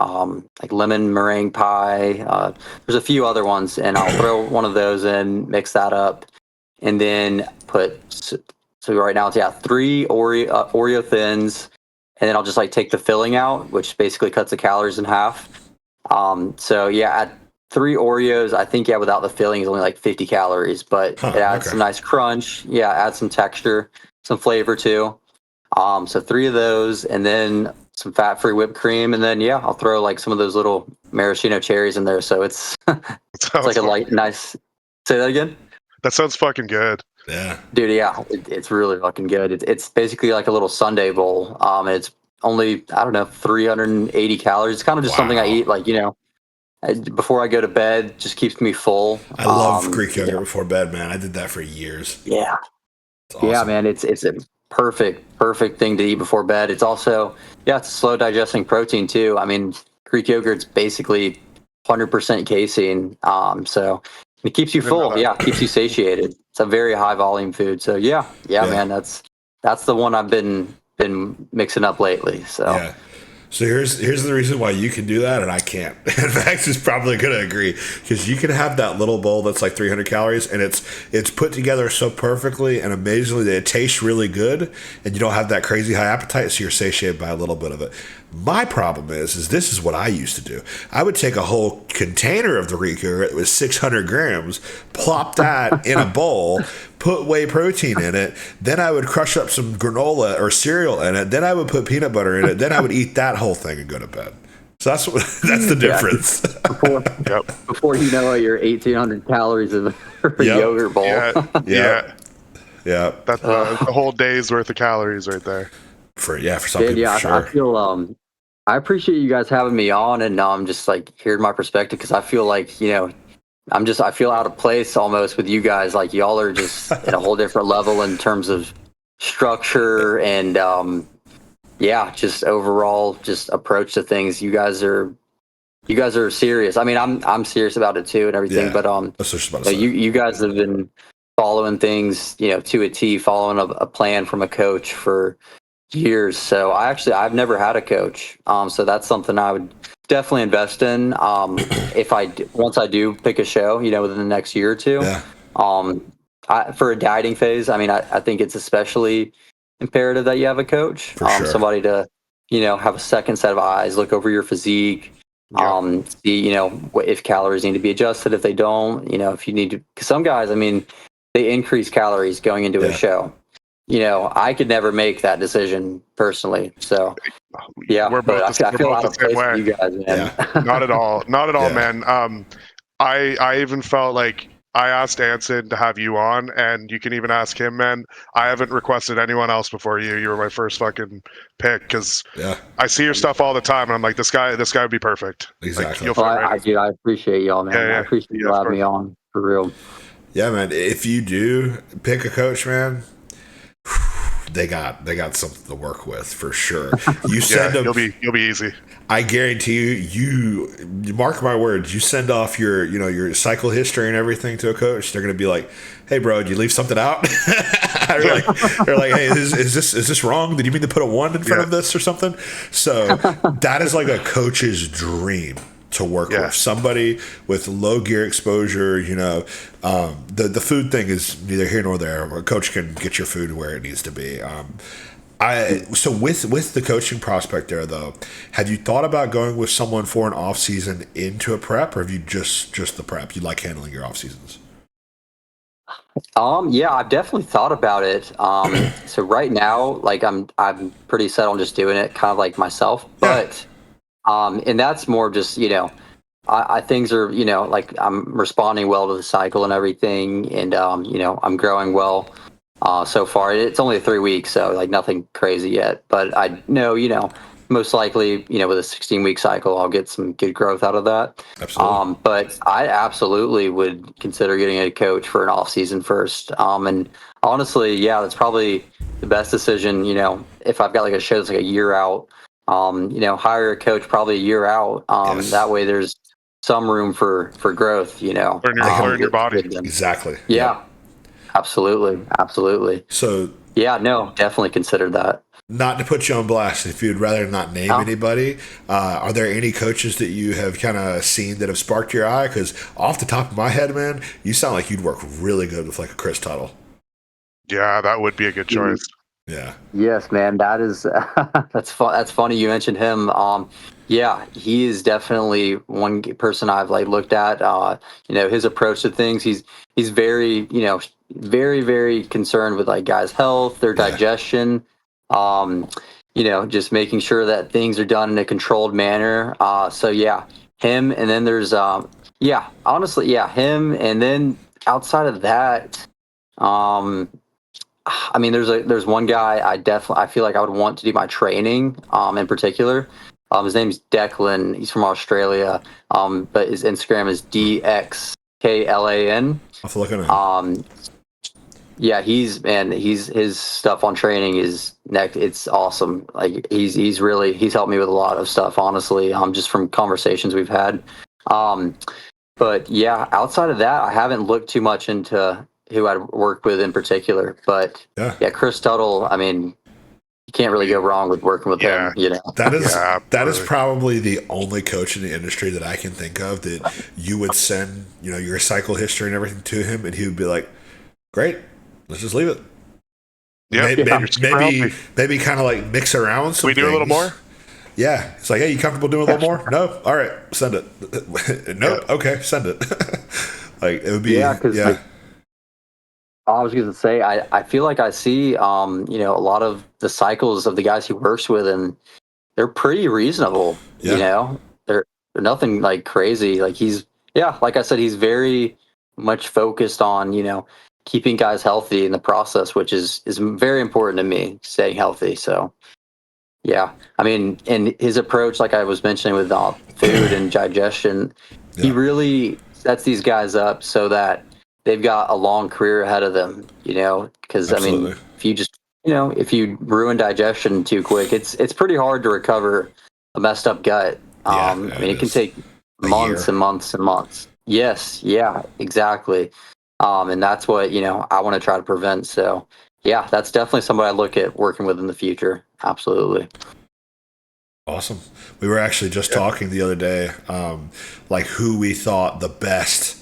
like lemon meringue pie. There's a few other ones, and I'll throw one of those in, mix that up, and then put. So right now it's 3 Oreo thins. And then I'll just like take the filling out, which basically cuts the calories in half. So at 3 Oreos, I think without the filling is only like 50 calories, but it adds some nice crunch. Yeah, adds some texture, some flavor too. So 3 of those, and then some fat-free whipped cream, and then I'll throw like some of those little maraschino cherries in there. So it's it's like a light, nice. Say that again. That sounds fucking good. Yeah, dude. Yeah, it's really fucking good. It's basically like a little sundae bowl. It's only 380 calories. It's kind of just something I eat like before I go to bed. Just keeps me full. I love Greek yogurt before bed, man. I did that for years. Yeah, awesome. Yeah, man. It's a perfect thing to eat before bed. It's also it's a slow digesting protein too. I mean, Greek yogurt's basically 100% casein. So. It keeps you full. Yeah, keeps you satiated. It's a very high volume food. So yeah, man, that's the one I've been mixing up lately. So So here's the reason why you can do that and I can't. And Max is probably going to agree, because you can have that little bowl that's like 300 calories and it's put together so perfectly and amazingly that it tastes really good, and you don't have that crazy high appetite, so you're satiated by a little bit of it. My problem is this is what I used to do. I would take a whole container of the Greek yogurt that was 600 grams, plop that in a bowl, put whey protein in it, then I would crush up some granola or cereal in it, then I would put peanut butter in it, then I would eat that whole thing and go to bed. So that's the difference. Before you know it, you're 1,800 calories of a yogurt bowl. Yeah. That's the whole day's worth of calories right there. For some people, sure. I feel I appreciate you guys having me on, and just like hearing my perspective, because I feel like I feel out of place almost with you guys. Like y'all are just at a whole different level in terms of structure and just overall just approach to things. You guys are serious. I mean, I'm serious about it too and everything, but you guys have been following things, to a T, following a plan from a coach for years. So I've never had a coach. So that's something I would definitely invest in. Once I do pick a show, within the next year or two, for a dieting phase, I mean, I think it's especially imperative that you have a coach, somebody to, have a second set of eyes, look over your physique, see, if calories need to be adjusted, if they don't, if you need to, because some guys, I mean, they increase calories going into a show. I could never make that decision personally. So, we're both I feel out the of same place way. with you guys, man. Yeah. Not at all, man. I even felt like I asked Anson to have you on, and you can even ask him, man. I haven't requested anyone else before you. You were my first fucking pick because I see your stuff all the time, and I'm like, this guy would be perfect. Exactly. Like, I appreciate y'all, man. I appreciate you having me on, for real. Yeah, man. If you do pick a coach, man, they got something to work with for sure. You send them, you'll be easy. I guarantee you mark my words, you send off your cycle history and everything to a coach, they're gonna be like, hey bro, did you leave something out? they're like, hey, is this wrong? Did you mean to put a 1 in front of this or something? So that is like a coach's dream to work with somebody with low gear exposure. The food thing is neither here nor there. A coach can get your food where it needs to be. So with the coaching prospect there though, have you thought about going with someone for an off season into a prep, or have you just the prep? You like handling your off seasons? I've definitely thought about it. So right now, like I'm pretty set on just doing it kind of like myself, but and that's more just, I things are, like I'm responding well to the cycle and everything. And, I'm growing well so far. It's only 3 weeks, so like nothing crazy yet. But I know, most likely, with a 16-week cycle, I'll get some good growth out of that. Absolutely. But I absolutely would consider getting a coach for an off season first. And honestly, that's probably the best decision, if I've got like a show that's like a year out. Hire a coach probably a year out. That way there's some room for growth, learn your body. Exactly. Yeah. Absolutely. So definitely consider that. Not to put you on blast, if you'd rather not name anybody, are there any coaches that you have kind of seen that have sparked your eye? Because off the top of my head, man, you sound like you'd work really good with like a Chris Tuttle. Yeah, that would be a good choice. Yeah. Yes, man. That is that's funny you mentioned him. He is definitely one person I've like looked at. His approach to things. He's very, very, very concerned with like guys' health, their digestion. Just making sure that things are done in a controlled manner. Him, and then there's him, and then outside of that, I mean, there's one guy I feel like I would want to do my training in particular. His name's Declan. He's from Australia, but his Instagram is DXKLAN. I'll look at him. His stuff on training is it's awesome. Like he's helped me with a lot of stuff, honestly, just from conversations we've had. But outside of that, I haven't looked too much into who I'd work with in particular, but Chris Tuttle, I mean, you can't really go wrong with working with him, That is probably the only coach in the industry that I can think of that you would send, your cycle history and everything to him, and he would be like, great, let's just leave it. Maybe kind of like mix around some we do things. A little more? Yeah. It's like, hey, you comfortable doing a little more? No? All right, send it. Nope. Okay, send it. Like, it would be, I was going to say, I feel like I see, a lot of the cycles of the guys he works with, and they're pretty reasonable. They're nothing like crazy. Like like I said, he's very much focused on, keeping guys healthy in the process, which is very important to me, staying healthy. So, I mean, and his approach, like I was mentioning with food and digestion, he really sets these guys up so that they've got a long career ahead of them, because I mean, if you just, if you ruin digestion too quick, it's pretty hard to recover a messed up gut. I mean, it can take months and months and months. Yes. Yeah, exactly. And that's what, I want to try to prevent. So yeah, that's definitely somebody I look at working with in the future. Absolutely. Awesome. We were actually just talking the other day, like who we thought the best,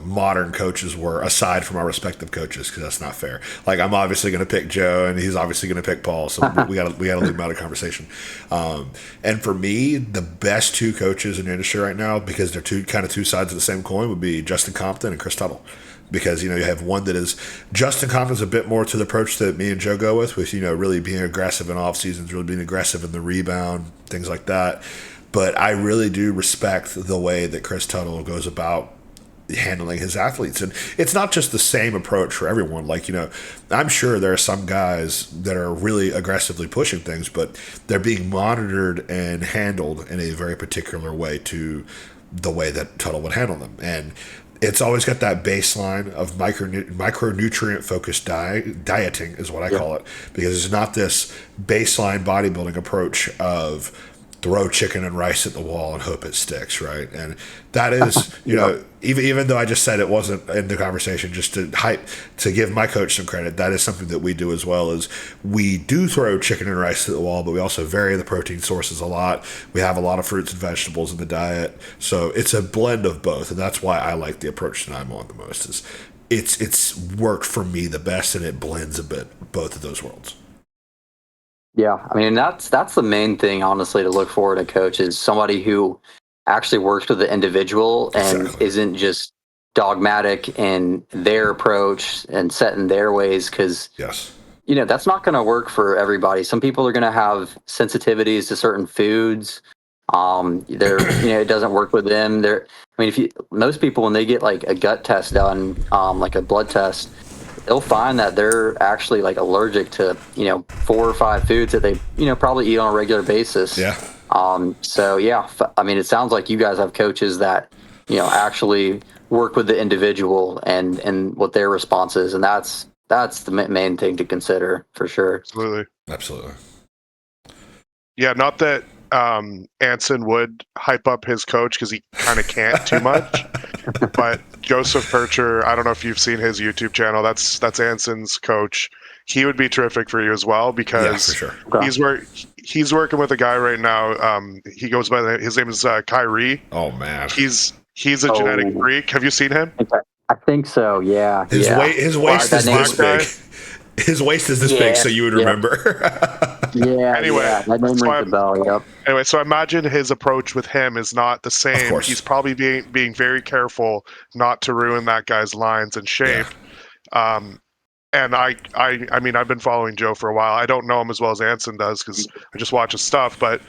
modern coaches were aside from our respective coaches, because that's not fair. Like, I'm obviously going to pick Joe, and he's obviously going to pick Paul, so we got to leave him out of conversation. And for me, the best two coaches in the industry right now, because they're two sides of the same coin, would be Justin Compton and Chris Tuttle. Because, you have one that is, Justin Compton's a bit more to the approach that me and Joe go with, really being aggressive in off seasons, really being aggressive in the rebound, things like that. But I really do respect the way that Chris Tuttle goes about handling his athletes. And it's not just the same approach for everyone. Like, I'm sure there are some guys that are really aggressively pushing things, but they're being monitored and handled in a very particular way to the way that Tuttle would handle them. And it's always got that baseline of micronutrient focused dieting is what I call it, because it's not this baseline bodybuilding approach of throw chicken and rice at the wall and hope it sticks, right? And that is, even though I just said it wasn't in the conversation, just to give my coach some credit, that is something that we do as well. Is we do throw chicken and rice at the wall, but we also vary the protein sources a lot. We have a lot of fruits and vegetables in the diet, so it's a blend of both, and that's why I like the approach that I'm on the most. Is it's worked for me the best, and it blends a bit both of those worlds. Yeah, I mean, that's the main thing, honestly, to look for in a coach is somebody who actually works with the individual and isn't just dogmatic in their approach and set in their ways, because that's not going to work for everybody. Some people are going to have sensitivities to certain foods. It doesn't work with them. Most people, when they get like a gut test done, like a blood test, they'll find that they're actually like allergic to 4 or 5 foods that they probably eat on a regular basis. So yeah, I mean, it sounds like you guys have coaches that actually work with the individual and what their response is, and that's the main thing to consider for sure. Absolutely. Yeah, not that Anson would hype up his coach, because he kind of can't too much. But Joseph Percher, I don't know if you've seen his YouTube channel. That's Anson's coach. He would be terrific for you as well, because he's working with a guy right now. He goes by his name is Kyrie. Oh man, he's a genetic freak. Have you seen him? I think so. Yeah. His waist is this big. His waist is this big, so you would remember. Anyway, that name rings a bell. Yep. Anyway, so I imagine his approach with him is not the same. He's probably being very careful not to ruin that guy's lines and shape. And I mean, I've been following Joe for a while. I don't know him as well as Anson does, because I just watch his stuff, but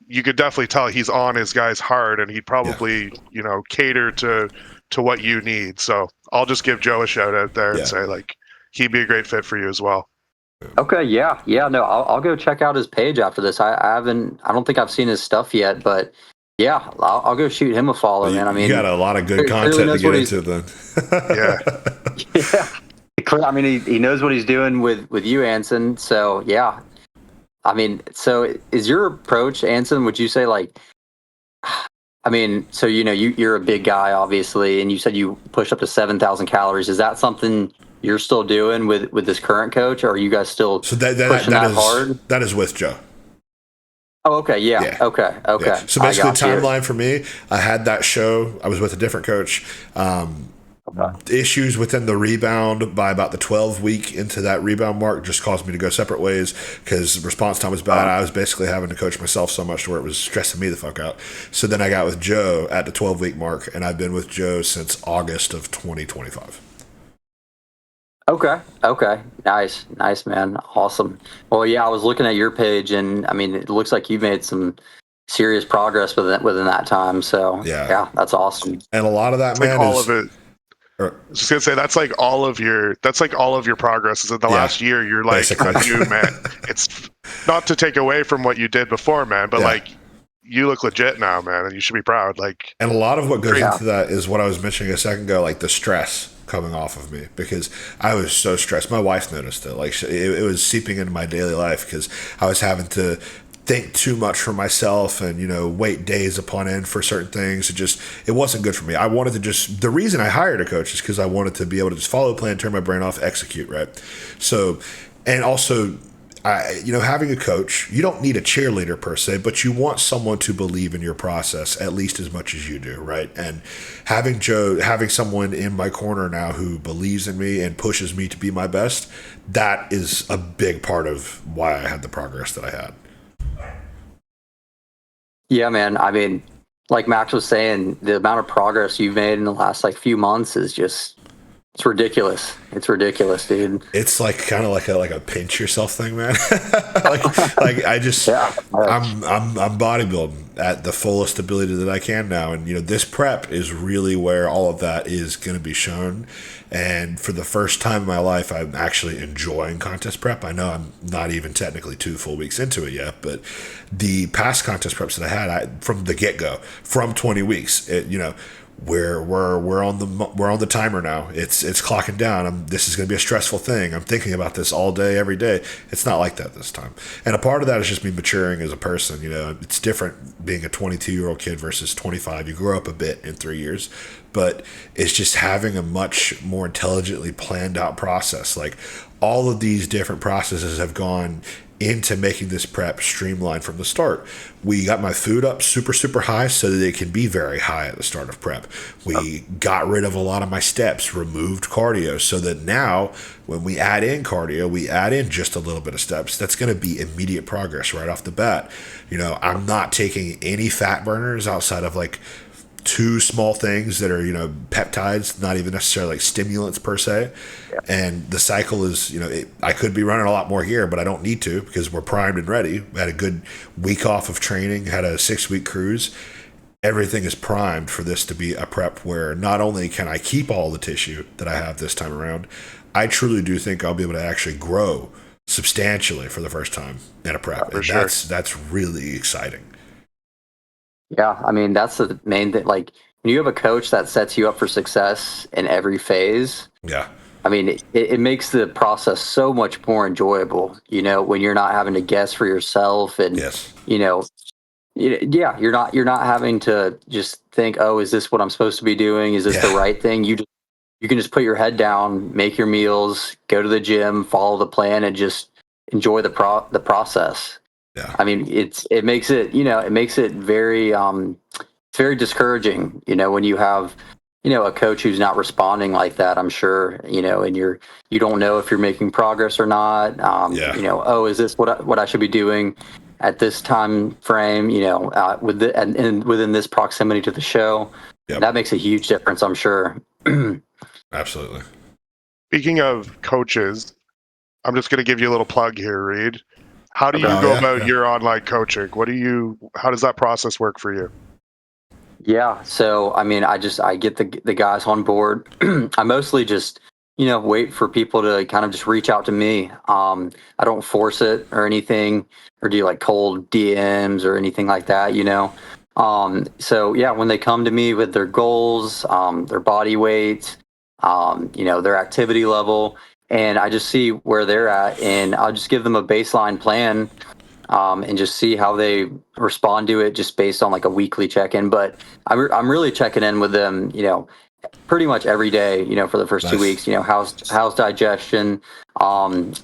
you could definitely tell he's on his guys hard, and he'd probably cater to what you need. So I'll just give Joe a shout out there and say, like, he'd be a great fit for you as well. Okay, yeah, no, I'll go check out his page after this. I don't think I've seen his stuff yet, but yeah, I'll go shoot him a follow, man. I mean, you got a lot of good content to get into then. I mean, he knows what he's doing with you, Anson. So yeah, I mean, so is your approach, Anson? Would you say, like, I mean, so you're a big guy, obviously, and you said you push up to 7,000 calories. Is that something you're still doing with this current coach, or are you guys still pushing that hard? That is with Joe. Oh, okay, yeah. Okay. Yeah. So basically, the timeline for me, I had that show. I was with a different coach. Issues within the rebound by about the 12-week into that rebound mark just caused me to go separate ways, because response time was bad. I was basically having to coach myself so much to where it was stressing me the fuck out. So then I got with Joe at the 12-week mark, and I've been with Joe since August of 2025. Okay. Nice, man. Awesome. Well, yeah, I was looking at your page, and I mean, it looks like you've made some serious progress within that time. So yeah, that's awesome. And a lot of that, man, all of it. I was just gonna say that's like all of your progress is in the last year. You're like a new man. It's not to take away from what you did before, man, but like you look legit now, man, and you should be proud. Like, and a lot of what goes into that is what I was mentioning a second ago, like the stress coming off of me, because I was so stressed. My wife noticed it. Like it was seeping into my daily life because I was having to think too much for myself and, you know, wait days upon end for certain things. It wasn't good for me. I wanted to the reason I hired a coach is because I wanted to be able to just follow the plan, turn my brain off, execute, right? So, and also, having a coach, you don't need a cheerleader per se, but you want someone to believe in your process at least as much as you do, right? And having someone in my corner now who believes in me and pushes me to be my best, that is a big part of why I had the progress that I had. Yeah, man. I mean, like Max was saying, the amount of progress you've made in the last few months is just, it's ridiculous. It's ridiculous, dude. It's like kind of like a pinch yourself thing, man. like I just, I'm bodybuilding at the fullest ability that I can now. And, this prep is really where all of that is going to be shown. And for the first time in my life, I'm actually enjoying contest prep. I know I'm not even technically 2 full weeks into it yet, but the past contest preps that I had, from the get-go, from 20 weeks, we're on the timer now. It's clocking down. This is going to be a stressful thing. I'm thinking about this all day, every day. It's not like that this time. And a part of that is just me maturing as a person. It's different being a 22-year-old kid versus 25. You grow up a bit in 3 years, but it's just having a much more intelligently planned out process. Like, all of these different processes have gone into making this prep streamlined from the start. We got my food up super, super high so that it can be very high at the start of prep. We got rid of a lot of my steps, removed cardio, so that now when we add in cardio, we add in just a little bit of steps. That's going to be immediate progress right off the bat. I'm not taking any fat burners outside of 2 small things that are, peptides, not even necessarily stimulants per se. Yeah. And the cycle is, I could be running a lot more here, but I don't need to because we're primed and ready. I had a good week off of training, had a 6-week cruise. Everything is primed for this to be a prep where not only can I keep all the tissue that I have this time around, I truly do think I'll be able to actually grow substantially for the first time in a prep. Yeah, and sure. That's really exciting. Yeah, I mean, that's the main thing. Like, when you have a coach that sets you up for success in every phase, yeah, I mean, it makes the process so much more enjoyable, when you're not having to guess for yourself and, yes. you're not having to just think, oh, is this what I'm supposed to be doing? Is this the right thing? You can just put your head down, make your meals, go to the gym, follow the plan, and just enjoy the process. Yeah. I mean, it makes it very very discouraging, when you have, a coach who's not responding like that, I'm sure, and you don't know if you're making progress or not. Oh, is this what I should be doing at this time frame, within this proximity to the show. Yep. That makes a huge difference, I'm sure. Absolutely. Speaking of coaches, I'm just going to give you a little plug here, Reed. How do you go about your online coaching? How does that process work for you? Yeah. So, I mean, I get the guys on board. I mostly just, wait for people to kind of just reach out to me. I don't force it or anything, or do cold DMs or anything like that, So yeah, when they come to me with their goals, their body weight, their activity level, and I just see where they're at, and I'll just give them a baseline plan, and just see how they respond to it, just based on a weekly check-in. But I'm really checking in with them, pretty much every day, for the first 2 weeks. How's digestion?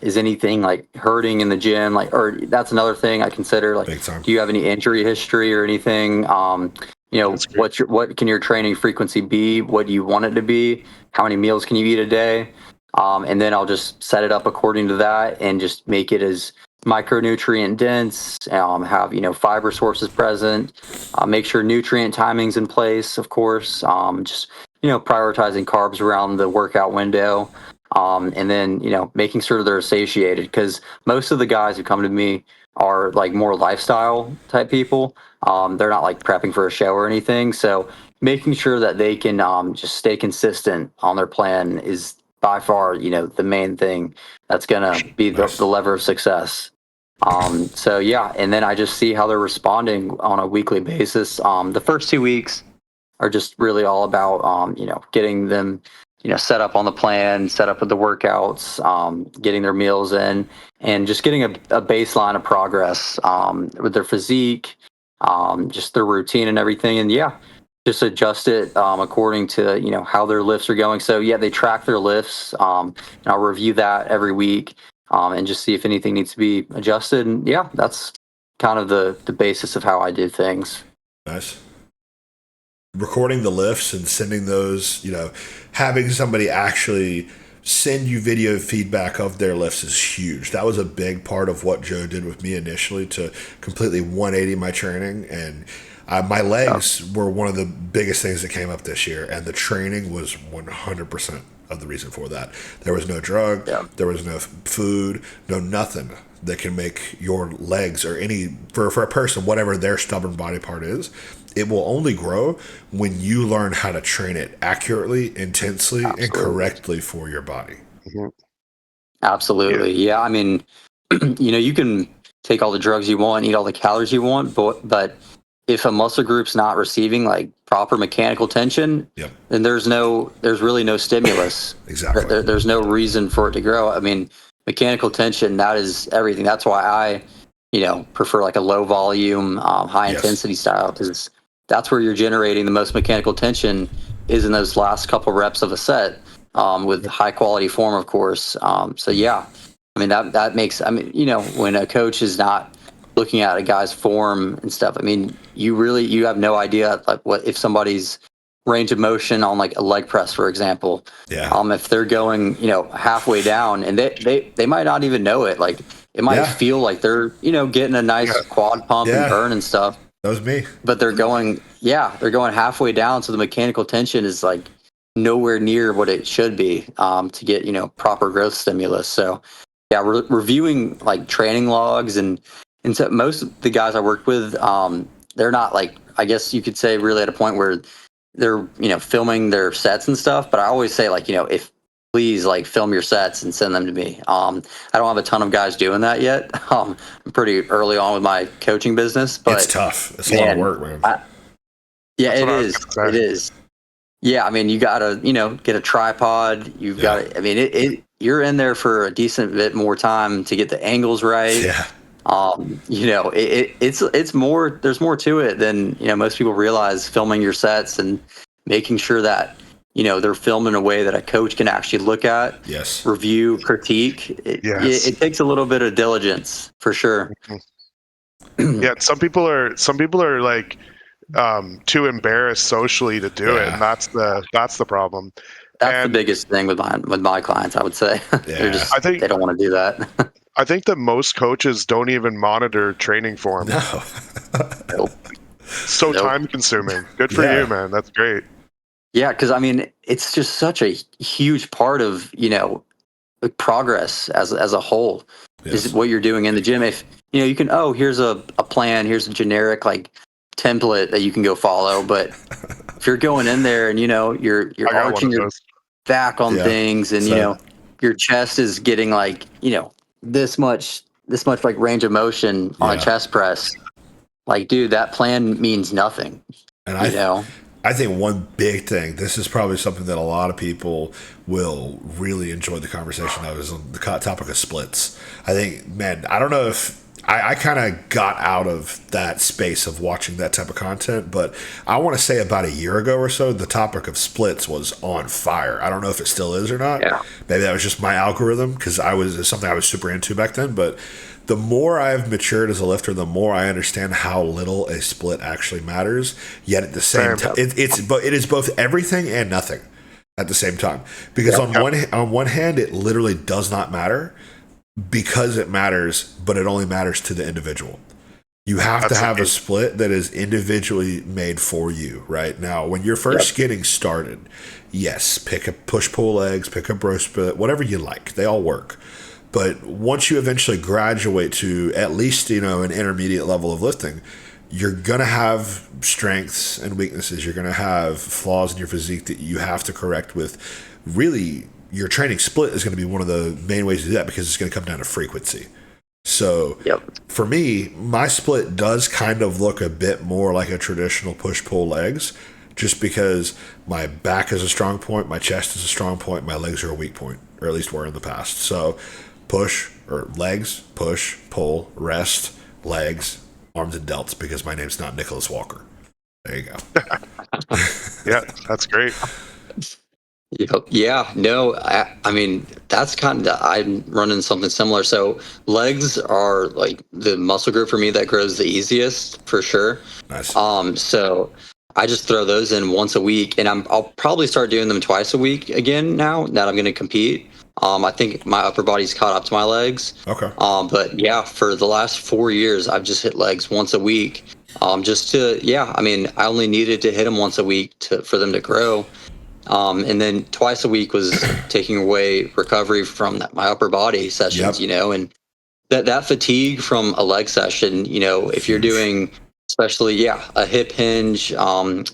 Is anything hurting in the gym? Or that's another thing I consider. Do you have any injury history or anything? What can your training frequency be? What do you want it to be? How many meals can you eat a day? And then I'll just set it up according to that and just make it as micronutrient dense, have, fiber sources present, make sure nutrient timing's in place, of course, just, prioritizing carbs around the workout window, and then, making sure they're satiated, because most of the guys who come to me are more lifestyle type people. They're not prepping for a show or anything. So making sure that they can just stay consistent on their plan is by far, the main thing that's going to be the lever of success. So yeah, and then I just see how they're responding on a weekly basis. The first 2 weeks are just really all about, getting them, set up on the plan, set up with the workouts, getting their meals in, and just getting a baseline of progress with their physique, just their routine and everything. And yeah, just adjust it according to, how their lifts are going. So yeah, they track their lifts. And I'll review that every week and just see if anything needs to be adjusted. And yeah, that's kind of the basis of how I do things. Nice. Recording the lifts and sending those, having somebody actually send you video feedback of their lifts is huge. That was a big part of what Joe did with me initially to completely 180 my training. And my legs were one of the biggest things that came up this year. And the training was 100% of the reason for that. There was no drug, there was no food, no nothing that can make your legs or for a person, whatever their stubborn body part is, it will only grow when you learn how to train it accurately, intensely, and correctly for your body. Mm-hmm. Absolutely. Yeah. I mean, you can take all the drugs you want, eat all the calories you want, but if a muscle group's not receiving like proper mechanical tension, then there's really no stimulus. Exactly. There's no reason for it to grow. I mean, mechanical tension, that is everything. That's why I, prefer like a low volume, high intensity style, because that's where you're generating the most mechanical tension is in those last couple reps of a set with high quality form, of course. So yeah, I mean, that makes, when a coach is not looking at a guy's form and stuff, I mean, you have no idea like what if somebody's range of motion on like a leg press, for example. If they're going, halfway down and they might not even know it. Like it might feel like they're, getting a nice quad pump and burn and stuff. That was me. But they're going halfway down. So the mechanical tension is like nowhere near what it should be to get, proper growth stimulus. So yeah, reviewing like training logs and so most of the guys I work with, they're not like, I guess you could say really at a point where they're, filming their sets and stuff. But I always say like, if please like film your sets and send them to me. I don't have a ton of guys doing that yet. I'm pretty early on with my coaching business, but it's tough. It's a lot of work, man. It is. Yeah. I mean, you gotta, get a tripod. You've got to, I mean, you're in there for a decent bit more time to get the angles right. Yeah. It's more, there's more to it than, most people realize. Filming your sets and making sure that, they're filmed in a way that a coach can actually look at, review, critique. It takes a little bit of diligence for sure. Yeah. Some people are like, too embarrassed socially to do it. And that's the problem. That's the biggest thing with my clients, I would say. They don't want to do that. I think that most coaches don't even monitor training form. No. So time consuming. Good for you, man. That's great. Yeah, because I mean, it's just such a huge part of progress as a whole. Is what you're doing in the gym. If you can, here's a plan, here's a generic like template that you can go follow. But if you're going in there and you're arching your back on things, and your chest is getting like this much like range of motion on a chest press, like dude, that plan means nothing. And I think one big thing, this is probably something that a lot of people will really enjoy the conversation of, is on the topic of splits. I think, man, I don't know if I kind of got out of that space of watching that type of content, but I want to say about a year ago or so, the topic of splits was on fire. I don't know if it still is or not. Yeah. Maybe that was just my algorithm because it's something I was super into back then, but the more I've matured as a lifter, the more I understand how little a split actually matters. Yet at the same time, it is both everything and nothing at the same time. Because on one hand, it literally does not matter because it matters, but it only matters to the individual. You have to have a split that is individually made for you, right? Now, when you're first getting started, yes, pick up push-pull legs, pick up bro split, whatever you like. They all work. But once you eventually graduate to at least, an intermediate level of lifting, you're going to have strengths and weaknesses. You're going to have flaws in your physique that you have to correct with. Really, your training split is going to be one of the main ways to do that because it's going to come down to frequency. So for me, my split does kind of look a bit more like a traditional push-pull legs, just because my back is a strong point, my chest is a strong point, my legs are a weak point, or at least were in the past. So push, or legs, push, pull, rest, legs, arms and delts, because my name's not Nicholas Walker. There you go. Yeah, that's great. Yeah, no, I mean, that's kind of, I'm running something similar. So legs are like the muscle group for me that grows the easiest, for sure. Nice. So I just throw those in once a week, and I'll probably start doing them twice a week again now that I'm going to compete. I think my upper body's caught up to my legs. Okay. But yeah, for the last 4 years, I've just hit legs once a week. Just to, I mean, I only needed to hit them once a week for them to grow. And then twice a week was taking away recovery from my upper body sessions, and that fatigue from a leg session, if you're doing, especially, a hip hinge,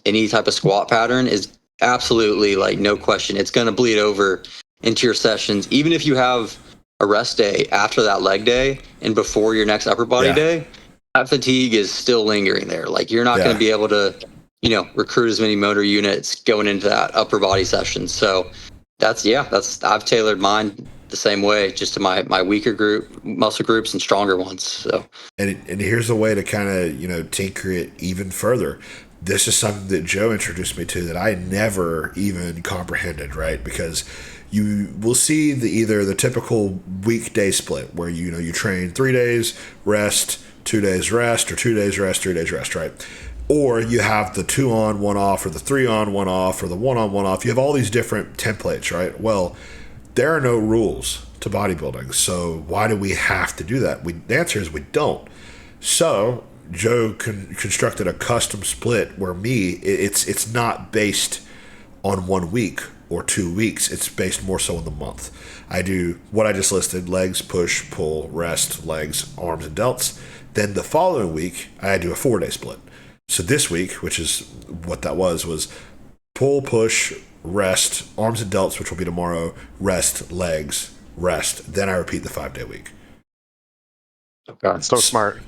any type of squat pattern is absolutely, like, no question, it's going to bleed over into your sessions. Even if you have a rest day after that leg day and before your next upper body day, that fatigue is still lingering there. Like, you're not going to be able to, recruit as many motor units going into that upper body session. So I've tailored mine the same way, just to my weaker muscle groups and stronger ones. So, and here's a way to kind of, tinker it even further. This is something that Joe introduced me to that I never even comprehended, right? Because you will see either the typical weekday split where, you train 3 days, rest, 2 days rest, or 2 days rest, 3 days rest, right? Or you have the 2 on, 1 off, or the 3 on, 1 off, or the 1 on, 1 off. You have all these different templates, right? Well, there are no rules to bodybuilding. So why do we have to do that? The answer is we don't. So Joe constructed a custom split where it's not based on 1 week or 2 weeks. It's based more so on the month. I do what I just listed: legs, push, pull, rest, legs, arms, and delts. Then the following week, I do a 4-day split. So this week, which is what that was pull, push, rest, arms and delts, which will be tomorrow, rest, legs, rest. Then I repeat the 5-day week. Okay, so smart.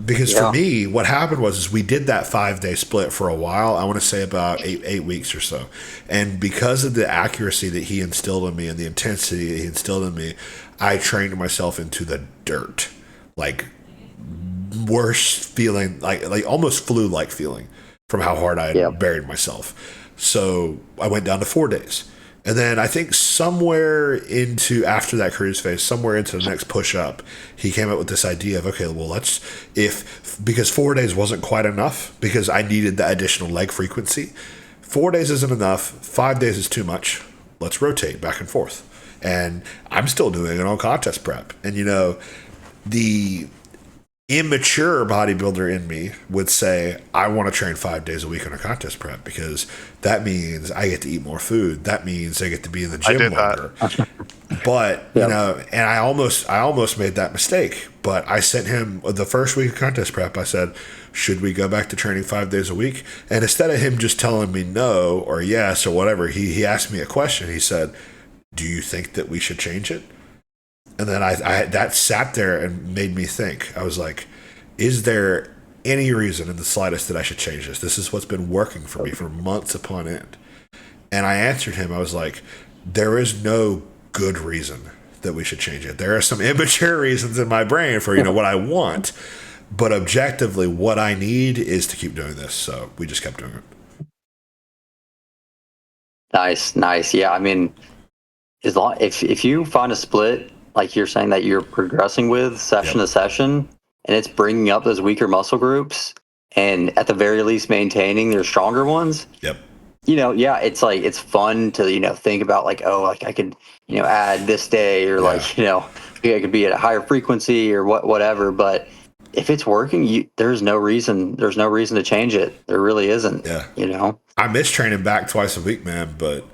Because for me, what happened was we did that 5-day split for a while. I want to say about eight weeks or so. And because of the accuracy that he instilled in me and the intensity that he instilled in me, I trained myself into the dirt. Like, worse feeling, like almost flu-like feeling from how hard I had buried myself. So I went down to 4 days. And then I think somewhere after that cruise phase, somewhere into the next push up, he came up with this idea of, okay, well, because 4 days wasn't quite enough, because I needed the additional leg frequency. 4 days isn't enough. 5 days is too much. Let's rotate back and forth. And I'm still doing it on contest prep. And, the immature bodybuilder in me would say, I want to train 5 days a week on a contest prep, because that means I get to eat more food. That means I get to be in the gym longer. But, and I almost made that mistake. But I sent him the first week of contest prep. I said, should we go back to training 5 days a week? And instead of him just telling me no or yes or whatever, he asked me a question. He said, do you think that we should change it? And then I that sat there and made me think. I was like, is there any reason in the slightest that I should change this? This is what's been working for me for months upon end. And I answered him. I was like, there is no good reason that we should change it. There are some immature reasons in my brain for, what I want. But objectively, what I need is to keep doing this. So we just kept doing it. Nice. Yeah, I mean, if you find a split, like you're saying, that you're progressing with session to session, and it's bringing up those weaker muscle groups, and at the very least maintaining their stronger ones. Yep. It's like, it's fun to, think about, like, oh, like I could, add this day, or like, I could be at a higher frequency or whatever. But if it's working, there's no reason to change it. There really isn't. Yeah. I miss training back twice a week, man, but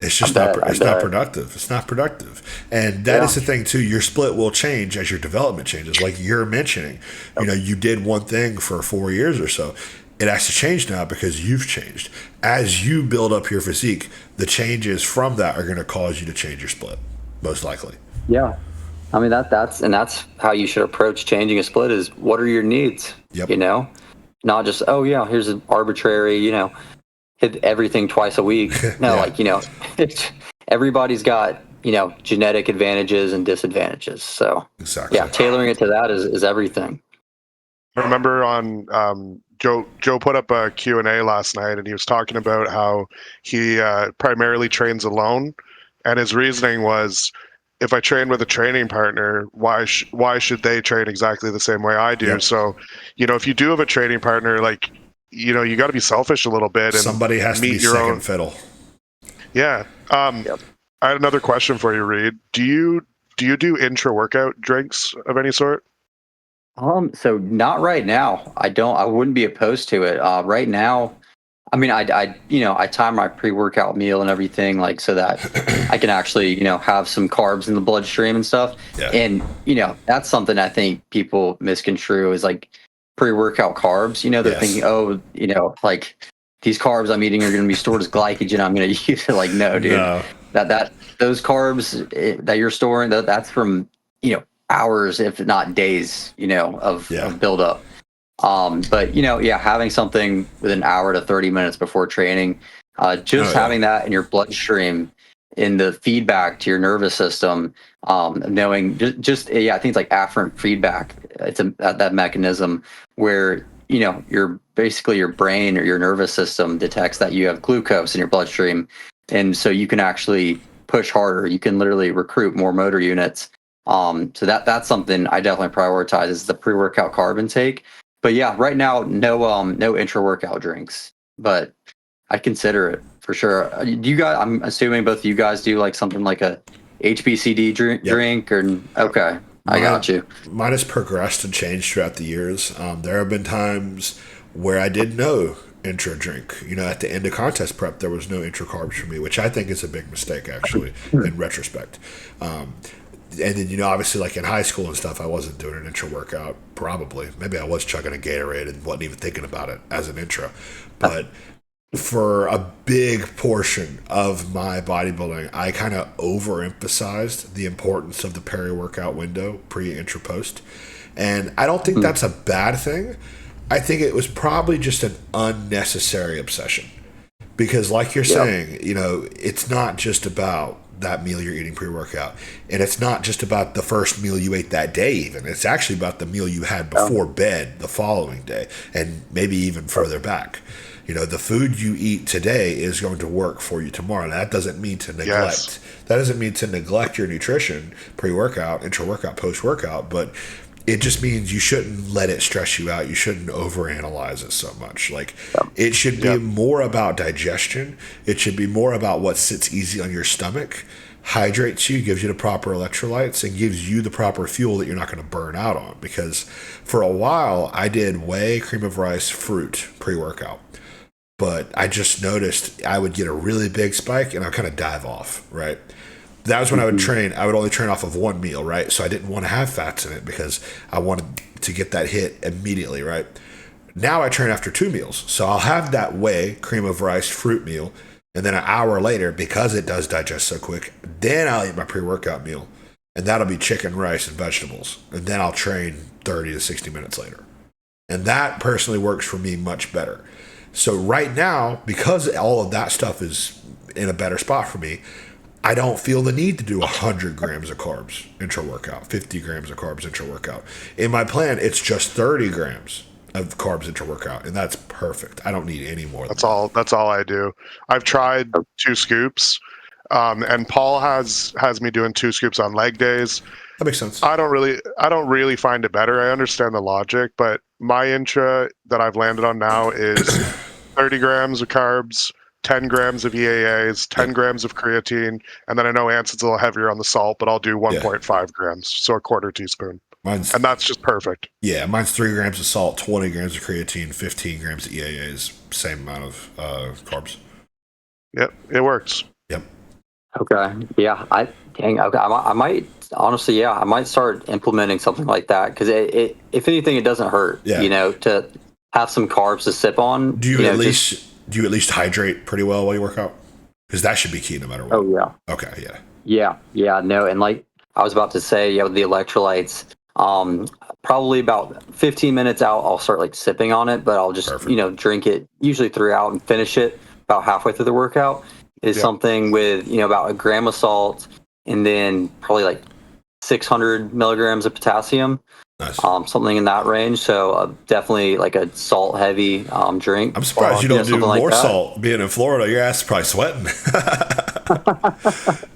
it's just not productive. It's not productive. And that is the thing too. Your split will change as your development changes. Like you're mentioning, you did one thing for 4 years or so. It has to change now because you've changed. As you build up your physique, the changes from that are going to cause you to change your split, most likely. Yeah. I mean, that's how you should approach changing a split is what are your needs? Yep. You know, not just, oh yeah, here's an arbitrary, hit everything twice a week. No, everybody's got, genetic advantages and disadvantages. So exactly. Yeah, tailoring it to that is everything. I remember on Joe put up a Q&A last night, and he was talking about how he primarily trains alone, and his reasoning was, if I train with a training partner, why should they train exactly the same way I do? Yep. So, if you do have a training partner, like, you got to be selfish a little bit, and somebody has to be second fiddle. Yeah. Yep. I had another question for you, Reed. Do you do intra-workout drinks of any sort? So not right now. I wouldn't be opposed to it. Right now, I mean, I time my pre-workout meal and everything, like, so that I can actually, have some carbs in the bloodstream and stuff. Yeah. And, that's something I think people misconstrue is like pre-workout carbs. They're thinking, oh, like these carbs I'm eating are going to be stored as glycogen. I'm going to use it. Like, no, dude, that those carbs that you're storing, that's from, hours, if not days, of buildup. But having something within an hour to 30 minutes before training, having that in your bloodstream, in the feedback to your nervous system, knowing I think it's like afferent feedback. It's that mechanism where your brain or your nervous system detects that you have glucose in your bloodstream, and so you can actually push harder. You can literally recruit more motor units. So that's something I definitely prioritize is the pre-workout carb intake. But yeah, right now, no intra-workout drinks, but I consider it for sure. Do you guys? I'm assuming both of you guys do like something like a HBCD drink, or okay, I got you. Mine has progressed and changed throughout the years. There have been times where I did no intra drink. At the end of contest prep, there was no intra carbs for me, which I think is a big mistake, actually, in retrospect. And then, obviously, like in high school and stuff, I wasn't doing an intra workout, probably. Maybe I was chugging a Gatorade and wasn't even thinking about it as an intra. But for a big portion of my bodybuilding, I kind of overemphasized the importance of the peri-workout window, pre, intra, post. And I don't think that's a bad thing. I think it was probably just an unnecessary obsession. Because like you're saying, it's not just about that meal you're eating pre-workout, and it's not just about the first meal you ate that day. Even it's actually about the meal you had before bed the following day, and maybe even further back. The food you eat today is going to work for you tomorrow. Now, that doesn't mean to neglect. Yes. That doesn't mean to neglect your nutrition pre-workout, intra-workout, post-workout, but it just means you shouldn't let it stress you out. You shouldn't overanalyze it so much. Like, it should be more about digestion. It should be more about what sits easy on your stomach, hydrates you, gives you the proper electrolytes, and gives you the proper fuel that you're not going to burn out on. Because for a while, I did whey, cream of rice, fruit pre-workout. But I just noticed I would get a really big spike and I'd kind of dive off, right? That was when I would train. I would only train off of one meal, right? So I didn't want to have fats in it because I wanted to get that hit immediately, right? Now I train after 2 meals. So I'll have that whey, cream of rice, fruit meal, and then an hour later, because it does digest so quick, then I'll eat my pre-workout meal. And that'll be chicken, rice, and vegetables. And then I'll train 30 to 60 minutes later. And that personally works for me much better. So right now, because all of that stuff is in a better spot for me, I don't feel the need to do 100 grams of carbs intra-workout, 50 grams of carbs intra-workout. In my plan, it's just 30 grams of carbs intra-workout, and that's perfect. I don't need any more. That's all I do. I've tried 2 scoops, and Paul has me doing 2 scoops on leg days. That makes sense. I don't really find it better. I understand the logic, but my intra that I've landed on now is 30 grams of carbs, 10 grams of EAAs, 10 grams of creatine, and then I know Anson's a little heavier on the salt, but I'll do 1.5 grams, so a quarter teaspoon. And that's just perfect. Yeah, mine's 3 grams of salt, 20 grams of creatine, 15 grams of EAAs, same amount of carbs. Yep, it works. Yep. Okay. Yeah. I might honestly, I might start implementing something like that because it if anything, it doesn't hurt. Yeah. To have some carbs to sip on. Do you at least hydrate pretty well while you work out? Because that should be key no matter what. Oh yeah. Okay. Yeah. Yeah. No, and like I was about to say, with the electrolytes, probably about 15 minutes out, I'll start like sipping on it, but I'll just, drink it usually throughout and finish it about halfway through the workout. Is something with, about a gram of salt and then probably like 600 milligrams of potassium. Nice. Something in that range. So definitely like a salt heavy drink. I'm surprised you don't do more salt. Being in Florida, your ass is probably sweating.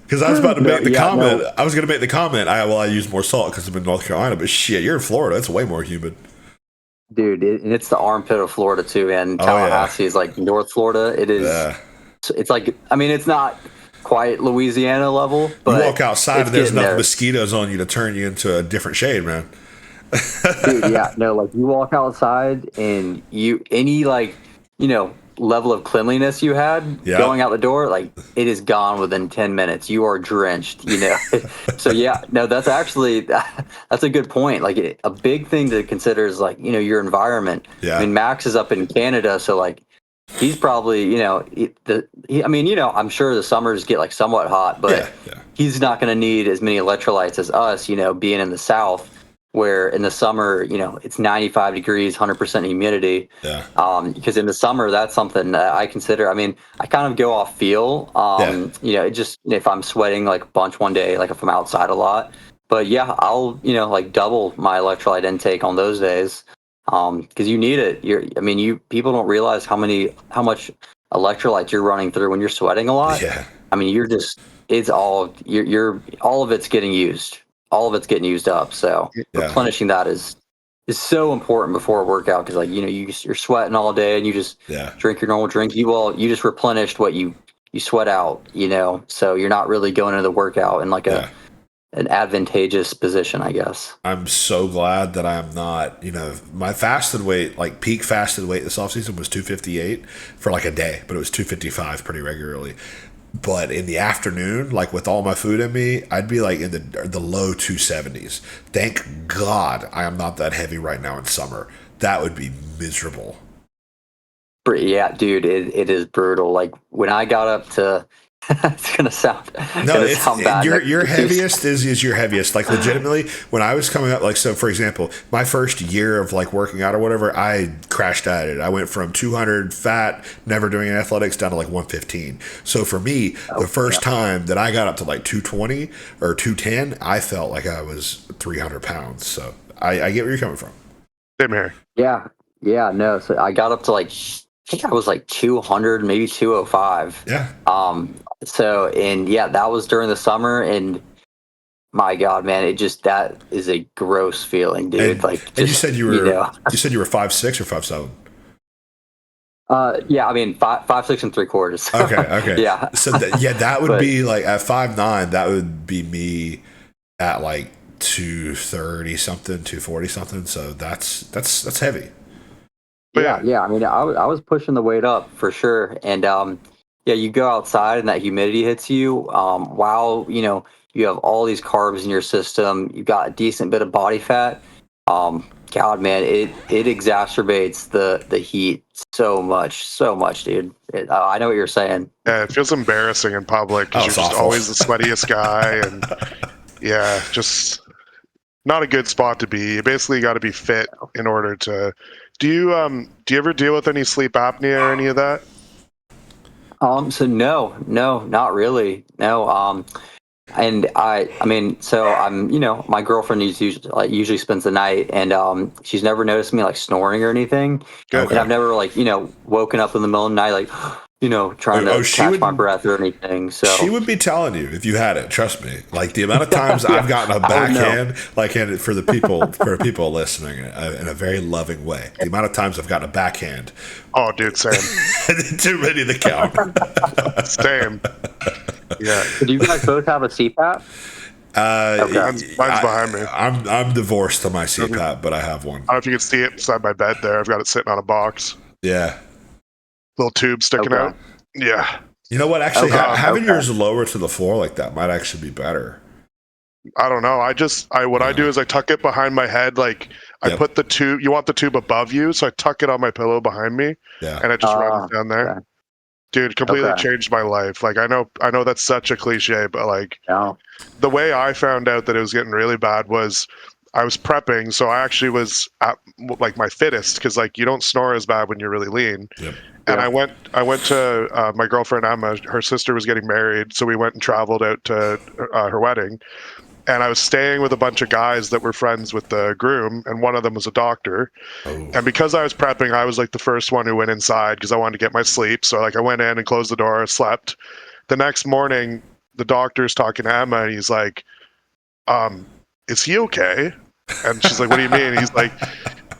Because I was about to make the comment. I was going to make the comment. I use more salt because I'm in North Carolina. But shit, you're in Florida. It's way more humid. Dude, and it's the armpit of Florida too. And Tallahassee is like North Florida. It is. Yeah. It's like, it's not quite Louisiana level. But you walk outside and there's enough mosquitoes on you to turn you into a different shade, man. Dude, like you walk outside and any level of cleanliness you had going out the door, like it is gone within 10 minutes. You are drenched, So that's actually, that's a good point. Like a big thing to consider is like, your environment. Yeah. Max is up in Canada. So like, he's probably, I'm sure the summers get like somewhat hot, but he's not going to need as many electrolytes as us, being in the South, where in the summer, it's 95 degrees, 100% humidity. Yeah. Because in the summer, that's something that I consider. I kind of go off feel. It just, if I'm sweating like a bunch one day, like if I'm outside a lot. But I'll, like double my electrolyte intake on those days. Because you need it. People don't realize how much electrolytes you're running through when you're sweating a lot. Yeah. All of it's getting used. All of it's getting used up. So replenishing that is so important before a workout. Because you're sweating all day and you just drink your normal drink. You just replenished what you sweat out. So you're not really going into the workout in like an advantageous position, I guess. I'm so glad that I'm not, my fasted weight, like peak fasted weight this offseason was 258 for like a day, but it was 255 pretty regularly. But in the afternoon, like with all my food in me, I'd be like in the low 270s. Thank God I am not that heavy right now in summer. That would be miserable. Yeah, dude, it is brutal. Like when I got up to, it's gonna sound bad. Your heaviest is your heaviest. Like legitimately, when I was coming up, like so for example, my first year of like working out or whatever, I crashed at it. I went from 200 fat, never doing athletics, down to like 115. So for me, the first time that I got up to like 220 or 210, I felt like I was 300 pounds. So I get where you're coming from. Same here. Yeah, no. So I got up to like, I think I was like 200, maybe 205. Yeah. So, that was during the summer, and my God, man, that is a gross feeling, dude. And you said you were, you said you were 5'6" or 5'7"? 5'6" 3/4. Okay. Yeah. So that would be like at 5'9", that would be me at like 230 something, 240 something. So that's heavy. Yeah. I was pushing the weight up for sure, and you go outside and that humidity hits you. While you have all these carbs in your system, you've got a decent bit of body fat. God, man, it exacerbates the heat so much, dude. I know what you're saying. Yeah, it feels embarrassing in public because you're just always the sweatiest guy, and just not a good spot to be. You basically got to be fit in order to. Do you ever deal with any sleep apnea or any of that? So no, not really. No. And so I'm, my girlfriend usually spends the night, and she's never noticed me like snoring or anything. Okay. And I've never woken up in the middle of the night like trying to catch my breath or anything. So she would be telling you if you had it. Trust me. Like the amount of times I've gotten a backhand, and for the people listening, in a very loving way. The amount of times I've gotten a backhand. Oh, dude, same. Too many to count. Same. Yeah. Do you guys both have a CPAP? Mine's behind me. I'm divorced to my CPAP, but I have one. I don't know if you can see it beside my bed there. I've got it sitting on a box. Yeah. Little tube sticking out. Yeah. You know what? Actually, having yours lower to the floor like that might actually be better. I don't know. I do is I tuck it behind my head. Like I put the tube. You want the tube above you, so I tuck it on my pillow behind me. Yeah. And it just runs down there. Okay. Dude, completely changed my life. Like I know that's such a cliche, but like the way I found out that it was getting really bad was I was prepping, so I actually was at like my fittest because like you don't snore as bad when you're really lean. Yep. And I went to my girlfriend Emma. Her sister was getting married, so we went and traveled out to her wedding. And I was staying with a bunch of guys that were friends with the groom, and one of them was a doctor. Oh. And because I was prepping, I was like the first one who went inside because I wanted to get my sleep. So like I went in and closed the door, slept. The next morning, the doctor's talking to Emma, and he's like, "Is he okay?" And she's like, "What do you mean?" He's like,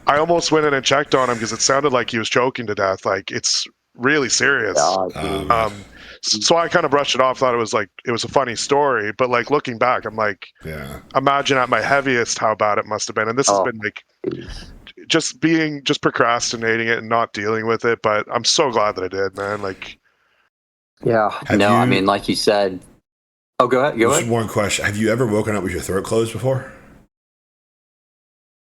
"I almost went in and checked on him because it sounded like he was choking to death. Like it's really serious." So I kind of brushed it off, thought it was a funny story, but like looking back, I'm like, imagine at my heaviest how bad it must have been. And this has been like just procrastinating it and not dealing with it. But I'm so glad that I did, man. Like, I mean, like you said. Oh, go ahead. Just one question: have you ever woken up with your throat closed before?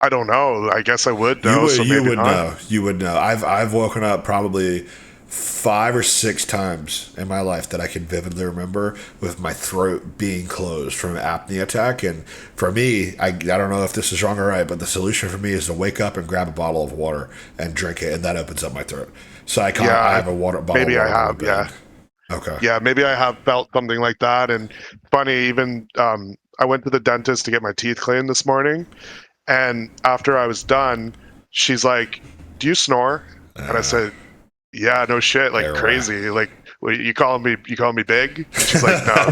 I don't know. I guess I would know. You would know. You would know. I've woken up probably 5 or 6 times in my life that I can vividly remember with my throat being closed from an apnea attack. And for me, I don't know if this is wrong or right, but the solution for me is to wake up and grab a bottle of water and drink it, and that opens up my throat. So I have a water bottle. Maybe I have, Okay. Yeah, maybe I have felt something like that. And funny, even I went to the dentist to get my teeth cleaned this morning, and after I was done, she's like, "Do you snore?" And I said, "Yeah, no shit, like crazy. Like, well, you calling me big?" And she's like, "No."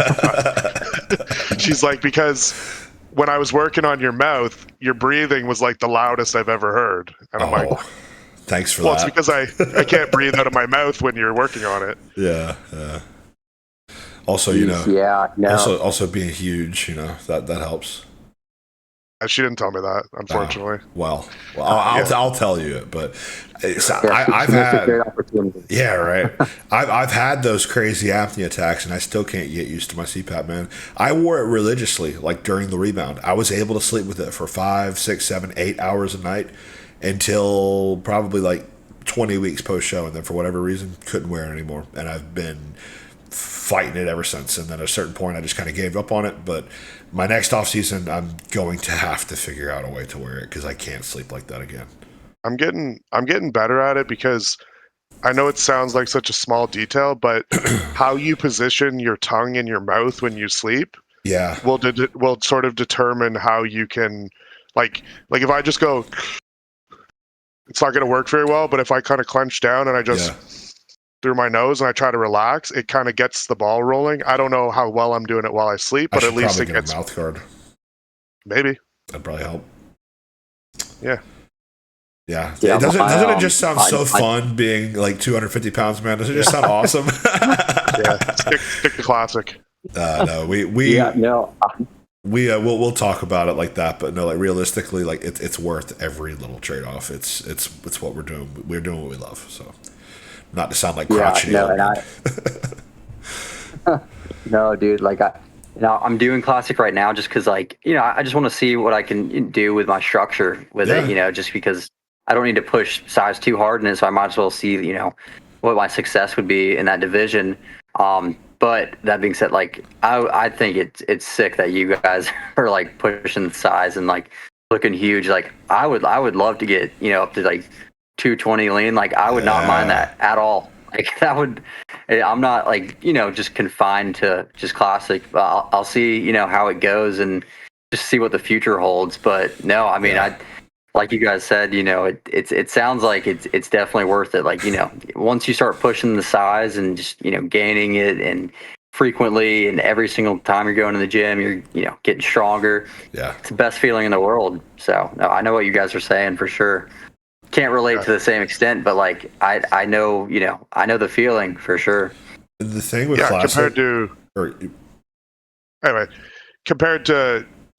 She's like, "Because when I was working on your mouth, your breathing was like the loudest I've ever heard." And I'm like, "Thanks for that." Well, it's because I can't breathe out of my mouth when you're working on it. Yeah. Also, also being huge, that helps. She didn't tell me that, unfortunately. Well, I'll tell you it, but I've had I've had those crazy apnea attacks, and I still can't get used to my CPAP, man. I wore it religiously, like during the rebound. I was able to sleep with it for 5, 6, 7, 8 hours a night until probably like 20 weeks post show, and then for whatever reason couldn't wear it anymore, and I've been fighting it ever since. And then at a certain point I just kind of gave up on it, but my next off season I'm going to have to figure out a way to wear it because I can't sleep like that again. I'm getting better at it because I know it sounds like such a small detail, but how you position your tongue in your mouth when you sleep will sort of determine how you can like if I just go, it's not going to work very well, but if I kind of clench down and I just through my nose and I try to relax, it kind of gets the ball rolling. I don't know how well I'm doing it while I sleep, but at least it gets a mouth guard. Maybe that'd probably help. Yeah. Doesn't it just sound so fun being like 250 pounds, man? Does it just sound awesome? Stick to classic. No, we'll talk about it like that, but no, like realistically, like it's worth every little trade off. It's what we're doing. We're doing what we love. So. Not to sound like crotchety. No, dude. Like I'm doing classic right now just because, like, I just want to see what I can do with my structure with it. Just because I don't need to push size too hard in it, so I might as well see, what my success would be in that division. But that being said, like, I think it's sick that you guys are like pushing size and like looking huge. Like, I would love to get up to like 220 lean. Like I would not mind that at all. Like that would, I'm not like, just confined to just classic. I'll see, how it goes and just see what the future holds. But no, I mean, I, like you guys said, it sounds like it's definitely worth it. Like, once you start pushing the size and just, gaining it and frequently and every single time you're going to the gym, you're, getting stronger. Yeah. It's the best feeling in the world. So no, I know what you guys are saying for sure. Can't relate to the same extent, but like I know, I know the feeling for sure. The thing with classic,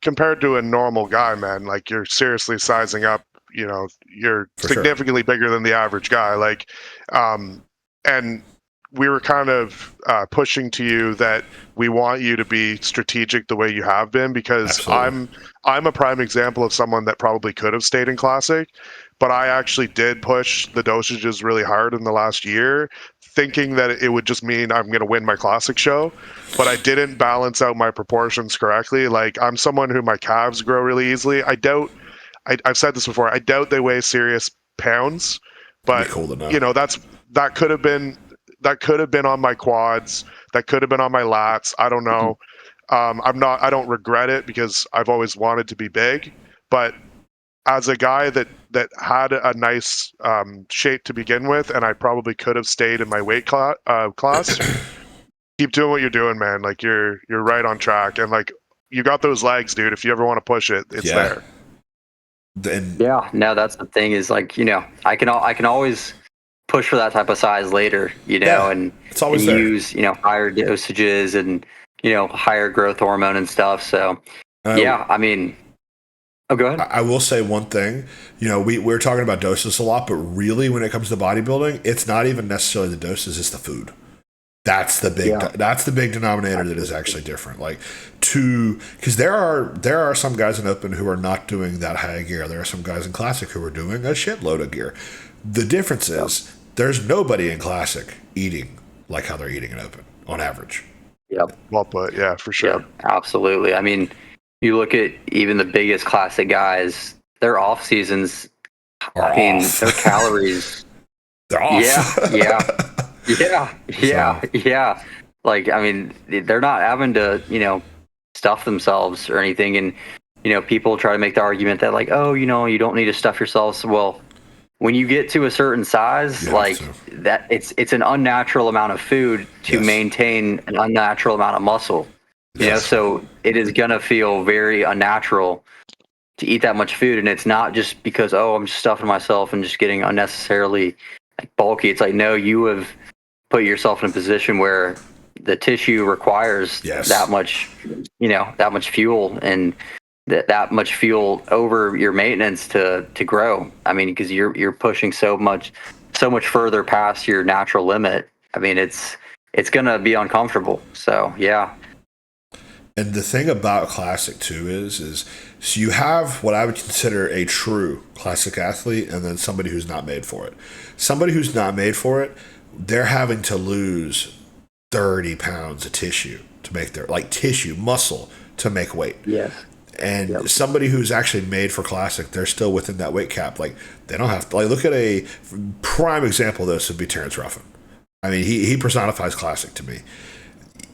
compared to a normal guy, man, like you're seriously sizing up. You're significantly bigger than the average guy. Like, and we were kind of pushing to you that we want you to be strategic the way you have been, because I'm a prime example of someone that probably could have stayed in classic. but I actually did push the dosages really hard in the last year, thinking that it would just mean I'm going to win my classic show. But I didn't balance out my proportions correctly. Like, I'm someone who my calves grow really easily. I've said this before, I doubt they weigh serious pounds, but that could have been on my quads, that could have been on my lats. I don't know. I don't regret it because I've always wanted to be big, but as a guy that had a nice shape to begin with, and I probably could have stayed in my weight class. Keep doing what you're doing, man. Like, you're right on track, and like, you got those legs, dude. If you ever want to push it, it's there. No, that's the thing is, like, I can always push for that type of size later, and it's always use higher dosages and higher growth hormone and stuff. So I mean, go ahead. I will say one thing. We're talking about doses a lot, but really, when it comes to bodybuilding, it's not even necessarily the doses; it's the food. That's the big denominator that is actually different. Like, because there are some guys in open who are not doing that high gear. There are some guys in classic who are doing a shitload of gear. The difference is there's nobody in classic eating like how they're eating in open on average. Yep. Well put. Yeah, for sure. Yep, absolutely. I mean, you look at even the biggest classic guys, their off seasons. Their calories. They're off. Yeah. Like, I mean, they're not having to, stuff themselves or anything. And, people try to make the argument that, like, oh, you don't need to stuff yourselves. Well, when you get to a certain size, that it's an unnatural amount of food to maintain an unnatural amount of muscle. So it is going to feel very unnatural to eat that much food. And it's not just because, I'm just stuffing myself and just getting unnecessarily bulky. It's like, no, you have put yourself in a position where the tissue requires that much, that much fuel, and that much fuel over your maintenance to grow. I mean, because you're pushing so much further past your natural limit. I mean, it's going to be uncomfortable. So, yeah. And the thing about classic too is so you have what I would consider a true classic athlete, and then somebody who's not made for it. Somebody who's not made for it, they're having to lose 30 pounds of tissue to make muscle to make weight. Yes. And somebody who's actually made for classic, they're still within that weight cap. Like, they don't have to, like, look at a prime example of this would be Terrence Ruffin. I mean, he personifies classic to me.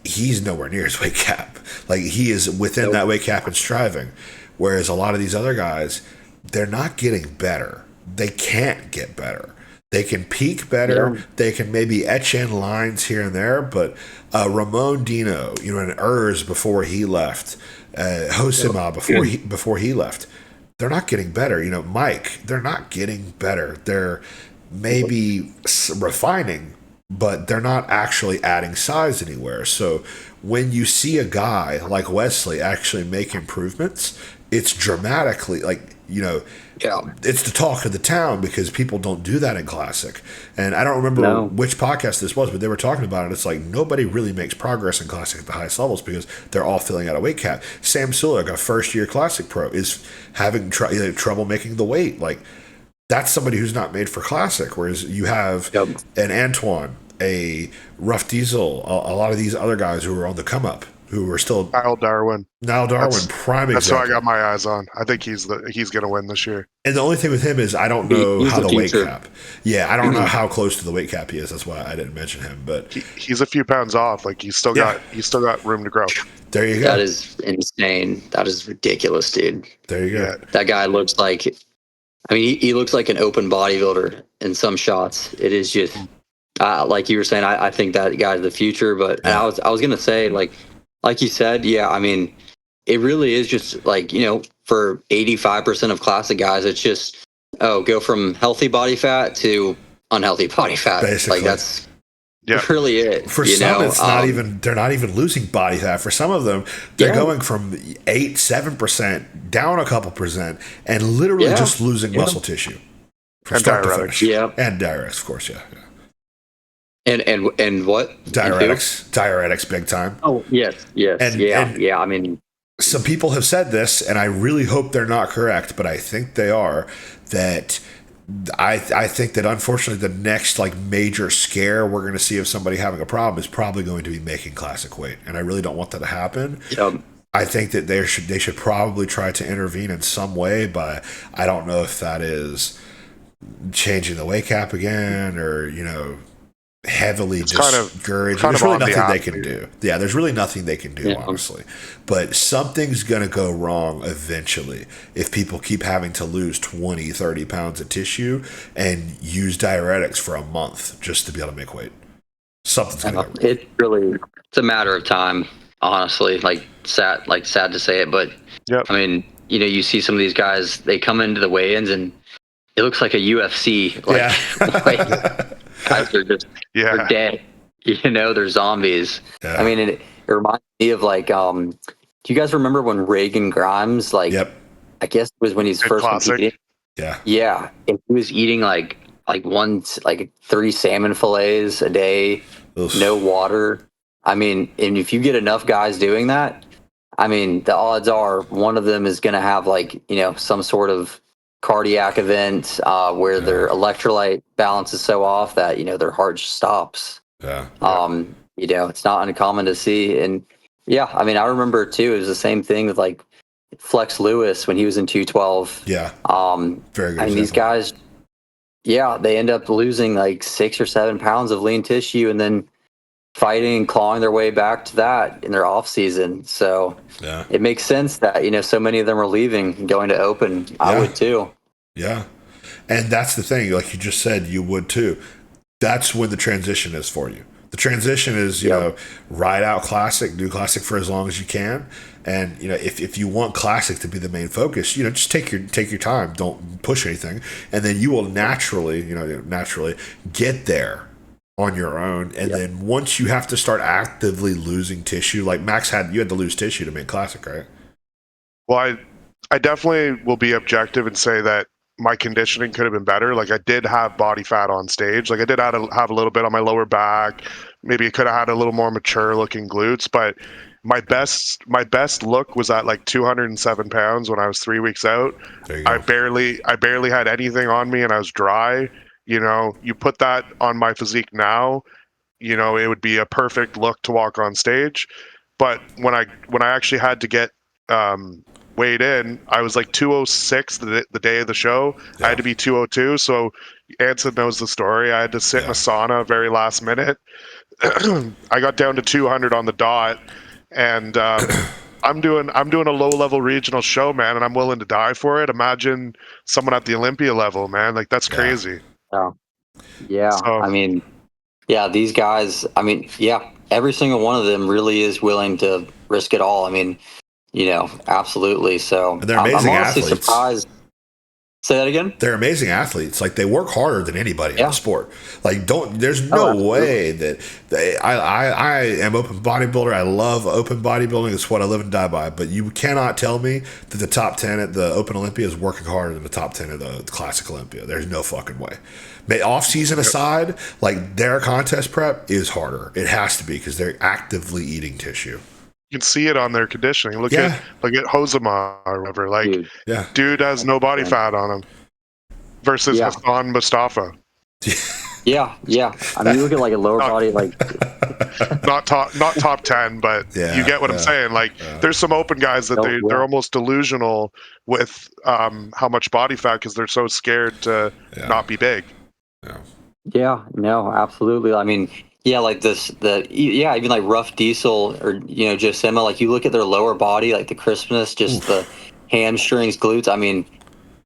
He's nowhere near his weight cap. Like, he is within that weight cap and striving. Whereas a lot of these other guys, they're not getting better. They can't get better. They can peak better. Yeah. They can maybe etch in lines here and there. But Ramon Dino, and Urs before he left, Hosima before he left, they're not getting better. Mike, they're not getting better. They're maybe refining, but they're not actually adding size anywhere. So when you see a guy like Wesley actually make improvements, it's dramatically it's the talk of the town, because people don't do that in classic. And I don't remember which podcast this was, but they were talking about it. It's like nobody really makes progress in classic at the highest levels because they're all filling out a weight cap. Sam Sulek, a first-year classic pro, is having trouble making the weight. Like, that's somebody who's not made for classic, whereas you have an Antoine, a Rough Diesel, a lot of these other guys who are on the come-up, who are still... Niall Darwin, prime example. That's who I got my eyes on. I think he's going to win this year. And the only thing with him is I don't know how the weight cap... Yeah, I don't know how close to the weight cap he is. That's why I didn't mention him. But he's a few pounds off. Like, he's still got room to grow. There you go. That is insane. That is ridiculous, dude. There you go. Yeah. That guy looks like... I mean, he looks like an open bodybuilder in some shots. It is just... like you were saying, I think that guy's the future. But I was going to say, like you said, I mean, it really is just like, for 85% of classic guys, it's just, go from healthy body fat to unhealthy body fat. Basically. Like, that's really it. For some, it's not even, they're not even losing body fat. For some of them, they're going from 7% down a couple percent and literally just losing muscle tissue. From start to finish. Yeah. And diuretics, of course, yeah. And what? Diuretics, big time. Oh, yes. And I mean, some people have said this, and I really hope they're not correct, but I think they are, that I think that unfortunately the next like major scare we're going to see of somebody having a problem is probably going to be making classic weight, and I really don't want that to happen. Yep. I think that they should probably try to intervene in some way, but I don't know if that is changing the weight cap again or heavily discouraged. There's really nothing they can do. Yeah, there's really nothing they can do, honestly. But something's going to go wrong eventually if people keep having to lose 20, 30 pounds of tissue and use diuretics for a month just to be able to make weight. Something's going to go wrong. It's a matter of time, honestly. Sad to say it, but I mean, you see some of these guys, they come into the weigh-ins and it looks like a UFC. Guys are just they're dead. They're zombies. Yeah. I mean, it reminds me of do you guys remember when Reagan Grimes, I guess it was when he's first competing? Yeah. Yeah. And he was eating 3 salmon fillets a day, no water. I mean, and if you get enough guys doing that, I mean, the odds are one of them is going to have some sort of cardiac event where their electrolyte balance is so off that their heart just stops. It's not uncommon to see. And I mean, I remember too, it was the same thing with Flex Lewis when he was in 212. Very good. I mean, these guys they end up losing 6 or 7 pounds of lean tissue and then fighting and clawing their way back to that in their off season. So it makes sense that so many of them are leaving and going to open. I would too. And that's the thing, like you just said, you would too. That's when the transition is for you. The transition is ride out classic, do classic for as long as you can, and if you want classic to be the main focus, just take your time, don't push anything, and then you will naturally get there on your own. And then once you have to start actively losing tissue, like Max you had to lose tissue to make classic, right? Well, I definitely will be objective and say that my conditioning could have been better. I did have body fat on stage. I did have a little bit on my lower back. Maybe it could have had a little more mature looking glutes, but my best look was at 207 pounds when I was 3 weeks out. I barely had anything on me and I was dry. You put that on my physique now, it would be a perfect look to walk on stage. But when I actually had to get weighed in, I was 206 the day of the show. I had to be 202. So Anson knows the story. I had to sit in a sauna very last minute. I got down to 200 on the dot, and I'm doing a low level regional show, man, and I'm willing to die for it. Imagine someone at the Olympia level, man. That's crazy. I mean, these guys, I mean, every single one of them really is willing to risk it all. I mean, absolutely. So and they're amazing I'm honestly athletes. Surprised. Say that again? They're amazing athletes. They work harder than anybody in the sport. There's no way that I am open bodybuilder. I love open bodybuilding. It's what I live and die by. But you cannot tell me that the top 10 at the Open Olympia is working harder than the top 10 at the Classic Olympia. There's no fucking way. Off season aside, their contest prep is harder. It has to be because they're actively eating tissue. You can see it on their conditioning. Look at Hosama or whatever. Dude has no body fat on him versus Hassan Mustafa. I mean, you look at a lower body, not top 10, but you get what I'm saying. There's some open guys that they're almost delusional with how much body fat because they're so scared to not be big. No, absolutely. I mean, even Rough Diesel or Josema, you look at their lower body, the crispness, just the hamstrings, glutes. I mean,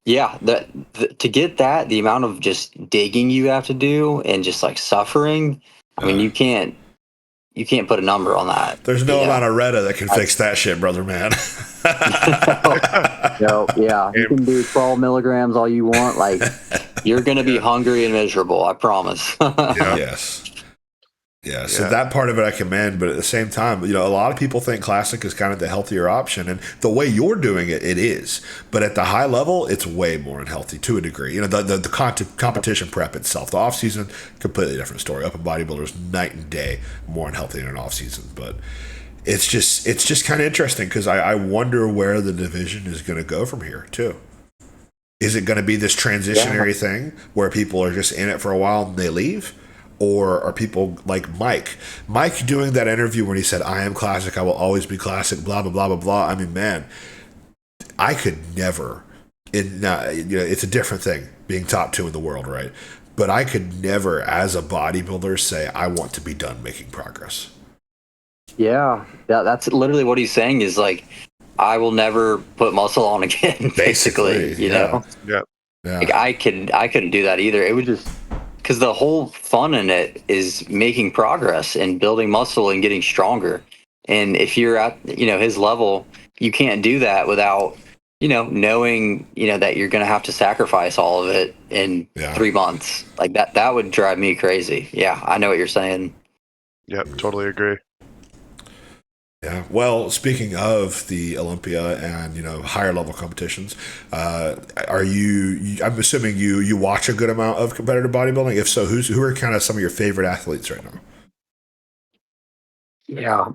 to get that, the amount of just digging you have to do and just suffering. I mean, you can't put a number on that. There's no amount of Retta that can fix that shit, brother, man. You can do 12 milligrams all you want. You're gonna be hungry and miserable. I promise. So that part of it I commend, but at the same time, a lot of people think classic is kind of the healthier option, and the way you're doing it, it is. But at the high level, it's way more unhealthy to a degree. The competition prep itself, the off season, completely different story. Open bodybuilders, night and day, more unhealthy in an off season. But it's just kind of interesting because I wonder where the division is going to go from here too. Is it going to be this transitionary thing where people are just in it for a while and they leave? Or are people like Mike doing that interview when he said, I am classic, I will always be classic, blah, blah, blah, blah, blah. I mean, man, I could never, it's a different thing being top 2 in the world, right? But I could never, as a bodybuilder, say, I want to be done making progress. Yeah, that's literally what he's saying is like, I will never put muscle on again, basically, you know? Yeah. Like I couldn't do that either. It would just, because the whole fun in it is making progress and building muscle and getting stronger. And if you're at, his level, you can't do that without, knowing, that you're going to have to sacrifice all of it in 3 months. Like that would drive me crazy. Yeah, I know what you're saying. Yep, totally agree. Yeah. Well, speaking of the Olympia and higher level competitions, are you? I'm assuming you watch a good amount of competitive bodybuilding. If so, who are kind of some of your favorite athletes right now? Yeah.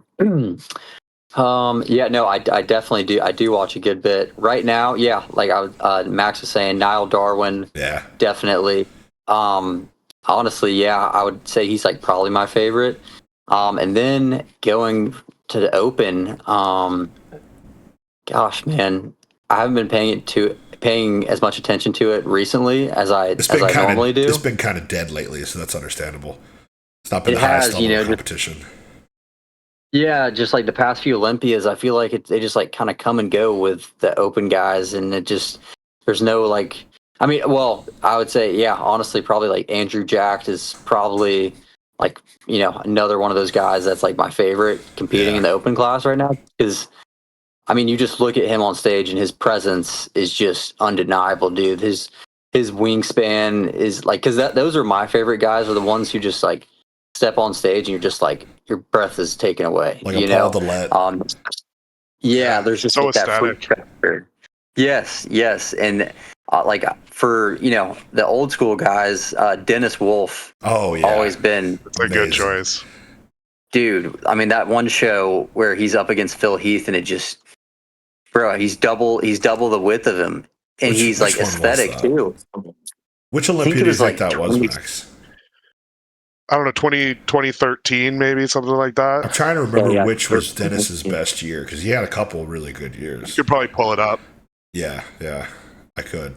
No, I definitely do. I do watch a good bit right now. Yeah, like Max was saying, Niall Darwin. Yeah, definitely. Honestly, yeah, I would say he's like probably my favorite. And then going to the Open, gosh, man, I haven't been paying as much attention to it recently as I normally do. It's been kind of dead lately, so that's understandable. It's not been the highest level of competition. Yeah, just like the past few Olympias, I feel like they just like kind of come and go with the Open guys, and there's no like. I mean, well, I would say, yeah, honestly, probably like Andrew Jacked is probably like, another one of those guys that's like my favorite competing in the Open class right now. Because, I mean, you just look at him on stage and his presence is just undeniable, dude. His wingspan is like, because those are my favorite guys, are the ones who just like step on stage and you're just like, your breath is taken away. Like a Paul Dillette. Yeah, there's just so like that freak factor. Yes. And like for the old school guys, Dennis Wolf. Oh yeah, always been a good choice, dude. I mean, that one show where he's up against Phil Heath, and it just, bro, he's double the width of him, and he's like aesthetic too. Which Olympia do you think that was, Max? I don't know, 2013 maybe, something like that. I'm trying to remember which was Dennis's best year, because he had a couple really good years. You could probably pull it up. Yeah, I could.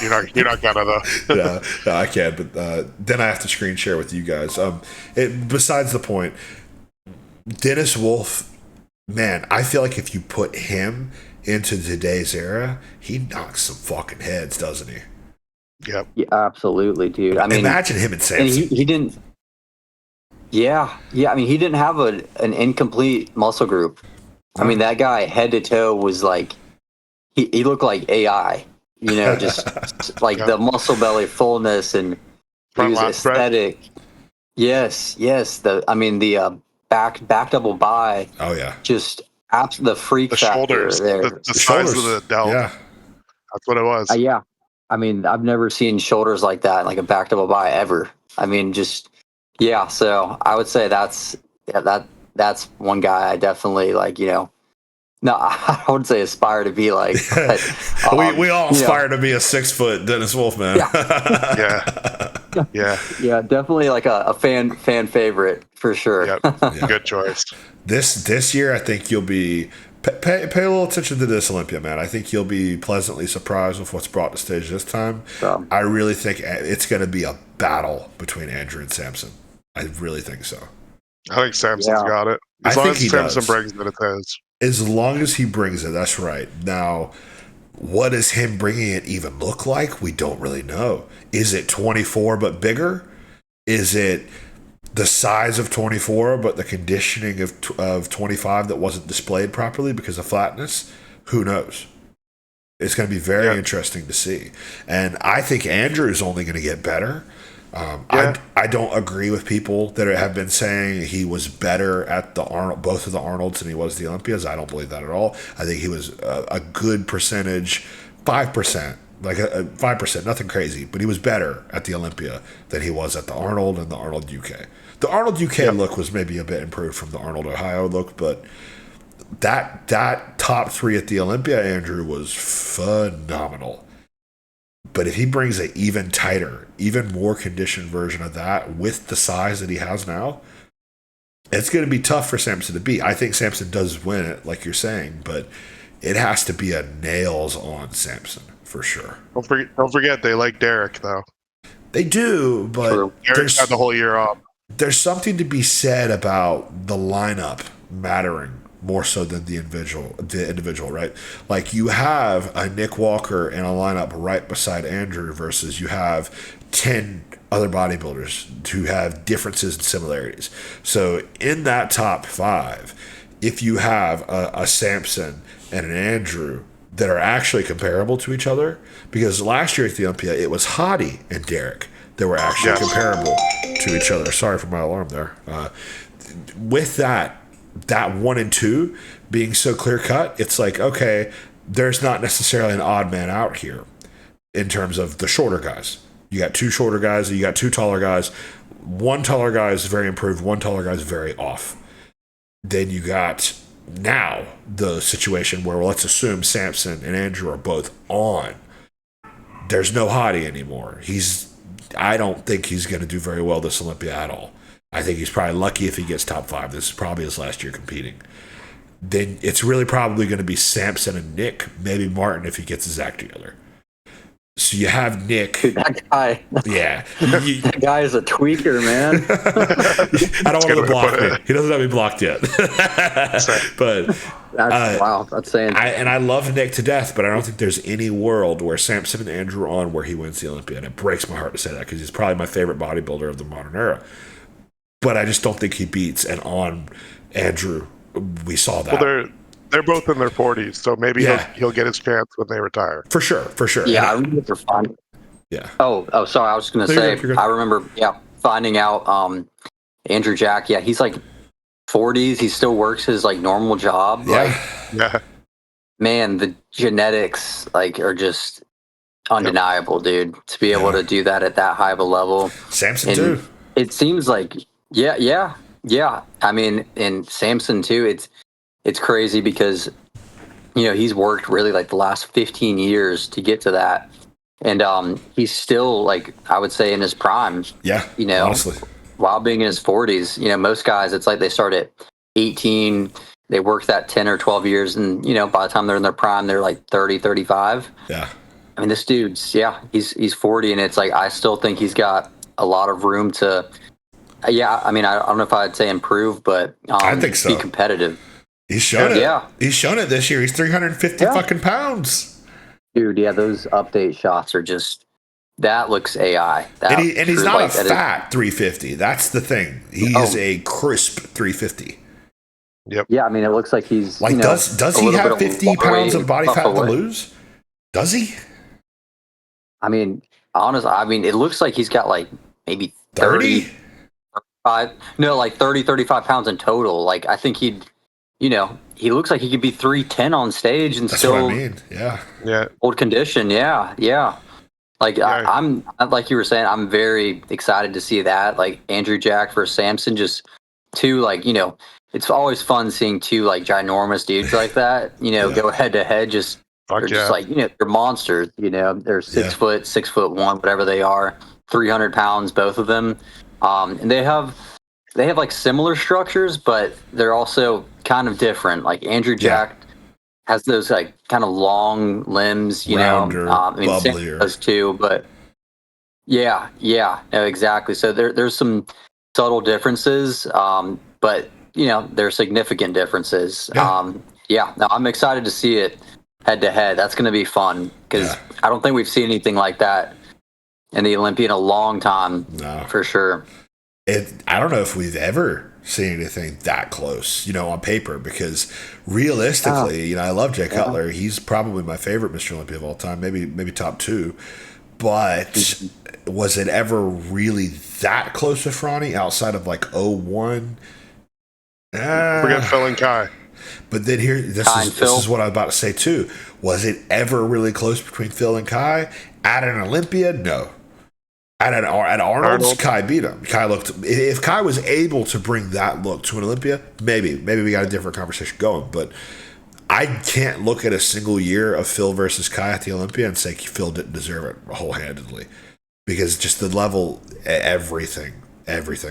You're not gonna though. no, I can't. But then I have to screen share with you guys. Besides the point, Dennis Wolf, man, I feel like if you put him into today's era, he knocks some fucking heads, doesn't he? Yep. Yeah, absolutely, dude. I mean, imagine him and Samson. He didn't. Yeah. I mean, he didn't have an incomplete muscle group. I mean, that guy head to toe was like, he looked like AI. Just like the muscle belly fullness, and he was aesthetic. Yes. The back double bi. Oh yeah. Just the freak the factor shoulders, there. The size of the delt. Yeah. That's what it was. Yeah. I mean, I've never seen shoulders like that, like a back double bi ever. I mean, just, yeah. So I would say that's one guy I definitely like, no, I wouldn't say aspire to be like, but, we all aspire to be a 6 foot Dennis Wolf, man. Yeah. Definitely like a fan favorite for sure. Yep. Yeah. Good choice. This year, I think you'll be pay a little attention to this Olympia, man. I think you'll be pleasantly surprised with what's brought to stage this time. I really think it's going to be a battle between Andrew and Samson. I really think so. I think Samson's got it. As long as Samson brings it, it's his. As long as he brings it, that's right. Now, what does him bringing it even look like? We don't really know. Is it 24 but bigger? Is it the size of 24 but the conditioning of 25 that wasn't displayed properly because of flatness? Who knows? It's going to be very interesting to see. And I think Andrew is only going to get better. I don't agree with people that have been saying he was better at both of the Arnolds than he was the Olympias. I don't believe that at all. I think he was a good percentage, 5%, like a 5%, nothing crazy, but he was better at the Olympia than he was at the Arnold and the Arnold UK. The Arnold UK look was maybe a bit improved from the Arnold Ohio look, but that top 3 at the Olympia, Andrew, was phenomenal. But if he brings an even tighter, even more conditioned version of that with the size that he has now, it's going to be tough for Samson to beat. I think Samson does win it, like you're saying, but it has to be a nails on Samson for sure. Don't forget they like Derek though. They do, but Derek's had the whole year off. There's something to be said about the lineup mattering more so than the individual, right? Like you have a Nick Walker in a lineup right beside Andrew versus you have 10 other bodybuilders who have differences and similarities. So in that top 5, if you have a Samson and an Andrew that are actually comparable to each other, because last year at the Olympia, it was Hadi and Derek that were actually comparable to each other. Sorry for my alarm there. With that 1 and 2 being so clear cut, it's like, okay, there's not necessarily an odd man out here in terms of the shorter guys. You got 2 shorter guys, you got 2 taller guys. 1 taller guy is very improved, 1 taller guy is very off. Then you got now the situation where, well, let's assume Samson and Andrew are both on. There's no Hadi anymore. I don't think he's going to do very well this Olympia at all. I think he's probably lucky if he gets top 5. This is probably his last year competing. Then it's really probably going to be Samson and Nick, maybe Martin if he gets his act together. So you have Nick. Dude, that guy. Yeah. That guy is a tweaker, man. I don't want to block me. He doesn't have me blocked yet. But wow, that's saying. I love Nick to death, but I don't think there's any world where Samson and Andrew are on where he wins the Olympia. And it breaks my heart to say that because he's probably my favorite bodybuilder of the modern era. But I just don't think he beats an on Andrew. We saw that. Well, they're both in their 40s, so maybe he'll get his chance when they retire. For sure. Yeah, I remember they're fun. Yeah. Oh, sorry. I was just gonna say. You're good. I remember, finding out Andrew Jack. Yeah, he's like 40s. He still works his like normal job. Yeah. Man, the genetics are just undeniable, dude. To be able to do that at that high of a level. Samson too. It seems like, yeah. I mean, and Samson too. It's crazy because, he's worked really like the last 15 years to get to that. And he's still I would say in his prime. Yeah, honestly. While being in his 40s, most guys, it's like they start at 18, they work that 10 or 12 years. And, by the time they're in their prime, they're like 30, 35. Yeah. I mean, this dude's, he's 40 and it's like, I still think he's got a lot of room to, I mean, I don't know if I'd say improve, but I think so. Be competitive. He's shown it. Yeah. He's shown it this year. He's 350 fucking pounds. Dude, those update shots are just, that looks AI. And he's not a fat 350. That's the thing. He is a crisp 350. Yep. Yeah, I mean, it looks like he's does he have 50 pounds of body fat to lose? Does he? I mean, honestly, it looks like he's got maybe 30? 35 pounds in total. I think he'd, he looks like he could be 310 on stage and That's still what I mean. Yeah. Old condition. Yeah. I'm like you were saying, I'm very excited to see that. Andrew Jack versus Samson, just two, it's always fun seeing two ginormous dudes like that, go head to head. Just they're monsters, they're 6 foot, 6'1", whatever they are, 300 pounds, both of them. And they have similar structures, but they're also kind of different. Andrew Jack has those kind of long limbs, Rounder, Sam does too, but no, exactly. So there's some subtle differences, but there are significant differences. No, I'm excited to see it head to head. That's going to be fun because I don't think we've seen anything like that in the Olympia in a long time. No, for sure. I don't know if we've ever seen anything that close, on paper, because realistically, I love Jay Cutler. He's probably my favorite Mr. Olympia of all time, maybe top 2. But was it ever really that close with Franny outside of 01? Forget Phil and Kai. But then this is what I'm about to say too. Was it ever really close between Phil and Kai at an Olympia? No. At Arnold's, Kai beat him. Kai looked. If Kai was able to bring that look to an Olympia, maybe we got a different conversation going. But I can't look at a single year of Phil versus Kai at the Olympia and say Phil didn't deserve it wholehandedly, because just the level, everything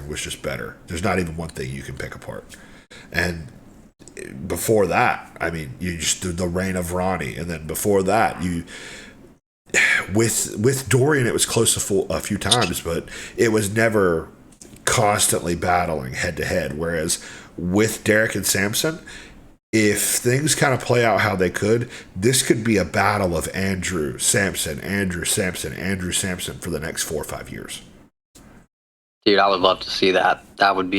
was just better. There's not even one thing you can pick apart. And before that, I mean, you just the reign of Ronnie, and then before that, you. With Dorian, it was close a few times, but it was never constantly battling head to head. Whereas with Derek and Samson, if things kind of play out how they could, this could be a battle of Andrew Samson for the next 4 or 5 years. Dude, I would love to see that. I think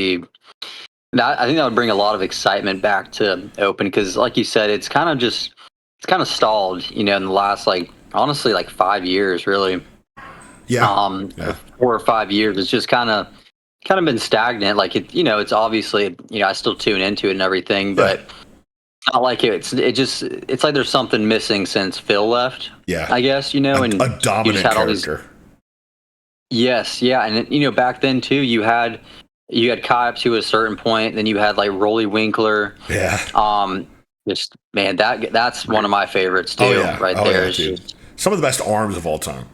that would bring a lot of excitement back to Open, because, like you said, it's kind of stalled, in the last honestly 5 years, really. Yeah. 4 or 5 years. It's just kind of been stagnant. It's obviously, I still tune into it and everything, but I like it. It's like there's something missing since Phil left. Yeah. I guess, and a dominant character. Yes. Yeah. And, back then too, you had Kai up to a certain point, then you had Rolly Winkler. Yeah. Just, man, that's one of my favorites too, there. Yeah, some of the best arms of all time.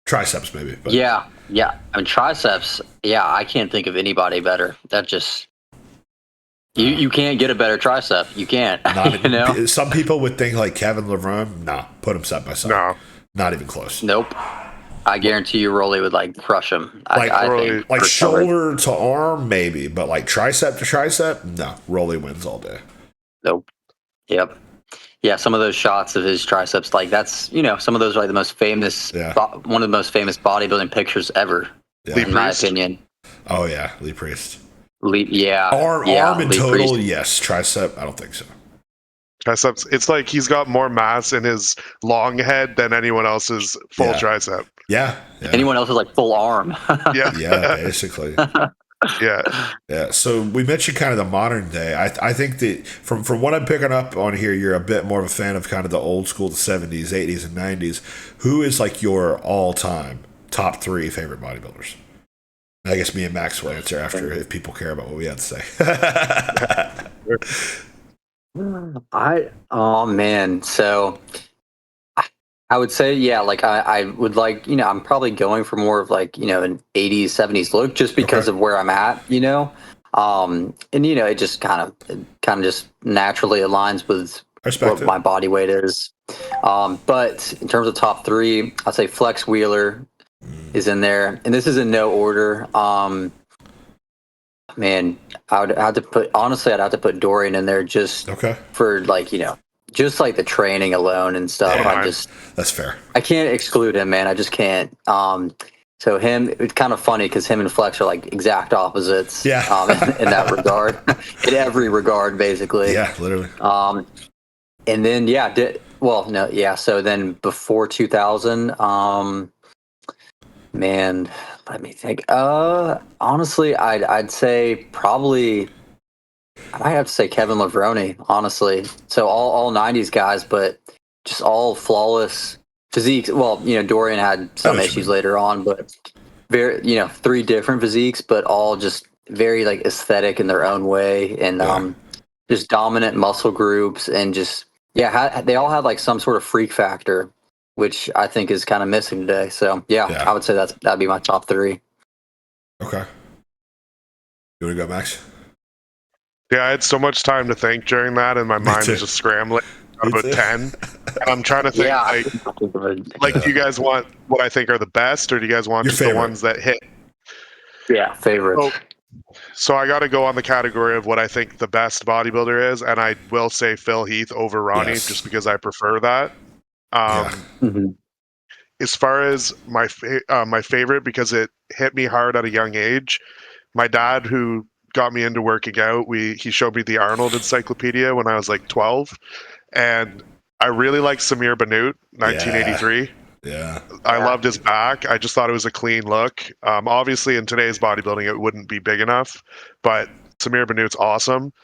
Triceps, maybe. But. Yeah. I mean, triceps, I can't think of anybody better. That just... You can't get a better tricep. You can't. Some people would think like Kevin Levrone. Nah, put him side by side. No. Not even close. Nope. I guarantee you Rolly would crush him. I think, shoulder to arm, maybe, but tricep to tricep, no. Rolly wins all day. Nope. Yep. Yeah, some of those shots of his triceps, that's, some of those are the most famous, one of the most famous bodybuilding pictures ever, in my opinion. Oh, yeah, Lee Priest. Arm in Lee total, Priest. Yes. Tricep, I don't think so. Triceps, it's like he's got more mass in his long head than anyone else's full tricep. Yeah. Anyone else is full arm. Yeah, basically. Yeah. So we mentioned kind of the modern day. I think that from what I'm picking up on here, you're a bit more of a fan of kind of the old school, the 70s, 80s, and 90s. Who is your all-time top 3 favorite bodybuilders? I guess me and Max will answer after, if people care about what we have to say. Oh man, so I would say, I would I'm probably going for more of an 80s, 70s look, just because of where I'm at, and it just kind of just naturally aligns with what my body weight is. But in terms of top 3, I'd say Flex Wheeler is in there, and this is in no order. Man, I'd have to put Dorian in there just for just the training alone and stuff. Yeah, that's fair. I can't exclude him, man. I just can't. So him, it's kind of funny because him and Flex are exact opposites. Yeah. In that regard, in every regard, basically. Yeah, literally. And then So then before 2000, man, let me think. Honestly, I'd say probably I might have to say Kevin Levrone, honestly. So all 90s guys, but just all flawless physiques. Well, Dorian had some issues later on, but very 3 different physiques, but all just very aesthetic in their own way, and just dominant muscle groups, and just they all had some sort of freak factor, which I think is kind of missing today. So I would say that'd be my top 3. Okay. You want to go, Max? Yeah, I had so much time to think during that, and my mind was just scrambling. About 10. And I'm trying to think, do you guys want what I think are the best, or do you guys want just the ones that hit? Yeah, favorites. So I got to go on the category of what I think the best bodybuilder is, and I will say Phil Heath over Ronnie, just because I prefer that. As far as my favorite, because it hit me hard at a young age, my dad, who got me into working out, he showed me the Arnold Encyclopedia when I was 12, and I really liked Samir Bannout, 1983. Yeah. I loved his back. I just thought it was a clean look. Obviously in today's bodybuilding it wouldn't be big enough, but Samir Bannout's awesome.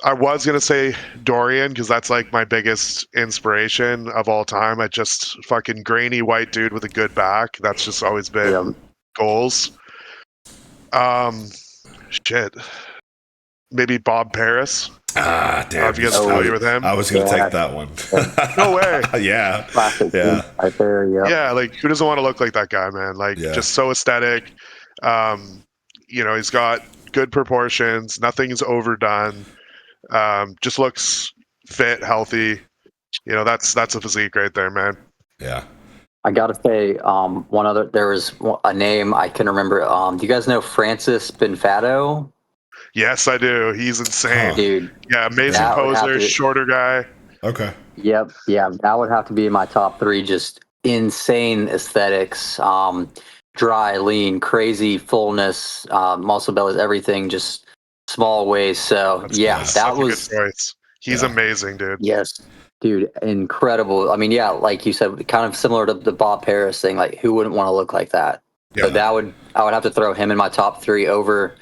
I was going to say Dorian because that's like my biggest inspiration of all time. I just fucking grainy white dude with a good back. That's just always been goals. Shit. Maybe Bob Paris. Ah, damn. If you guys are familiar with him. I was going to take that one. No way. Yeah. Classic. Yeah. Right there, Yeah, like who doesn't want to look like that guy, man? Like just so aesthetic. He's got good proportions. Nothing's overdone. Just looks fit, healthy. That's a physique right there, man. Yeah. I gotta say, one other. There was a name I can remember. Do you guys know Francis Benfato? Yes, I do. He's insane, dude. Yeah, amazing poser, shorter guy. Okay. Yep. Yeah, that would have to be in my top 3. Just insane aesthetics. Dry, lean, crazy fullness, muscle bellies, everything. Just small waist. So that was a good choice. He's amazing, dude. Yes. Dude, incredible. I mean, yeah, like you said, kind of similar to the Bob Paris thing. Like, who wouldn't want to look like that? Yeah. So I would have to throw him in my top 3 over.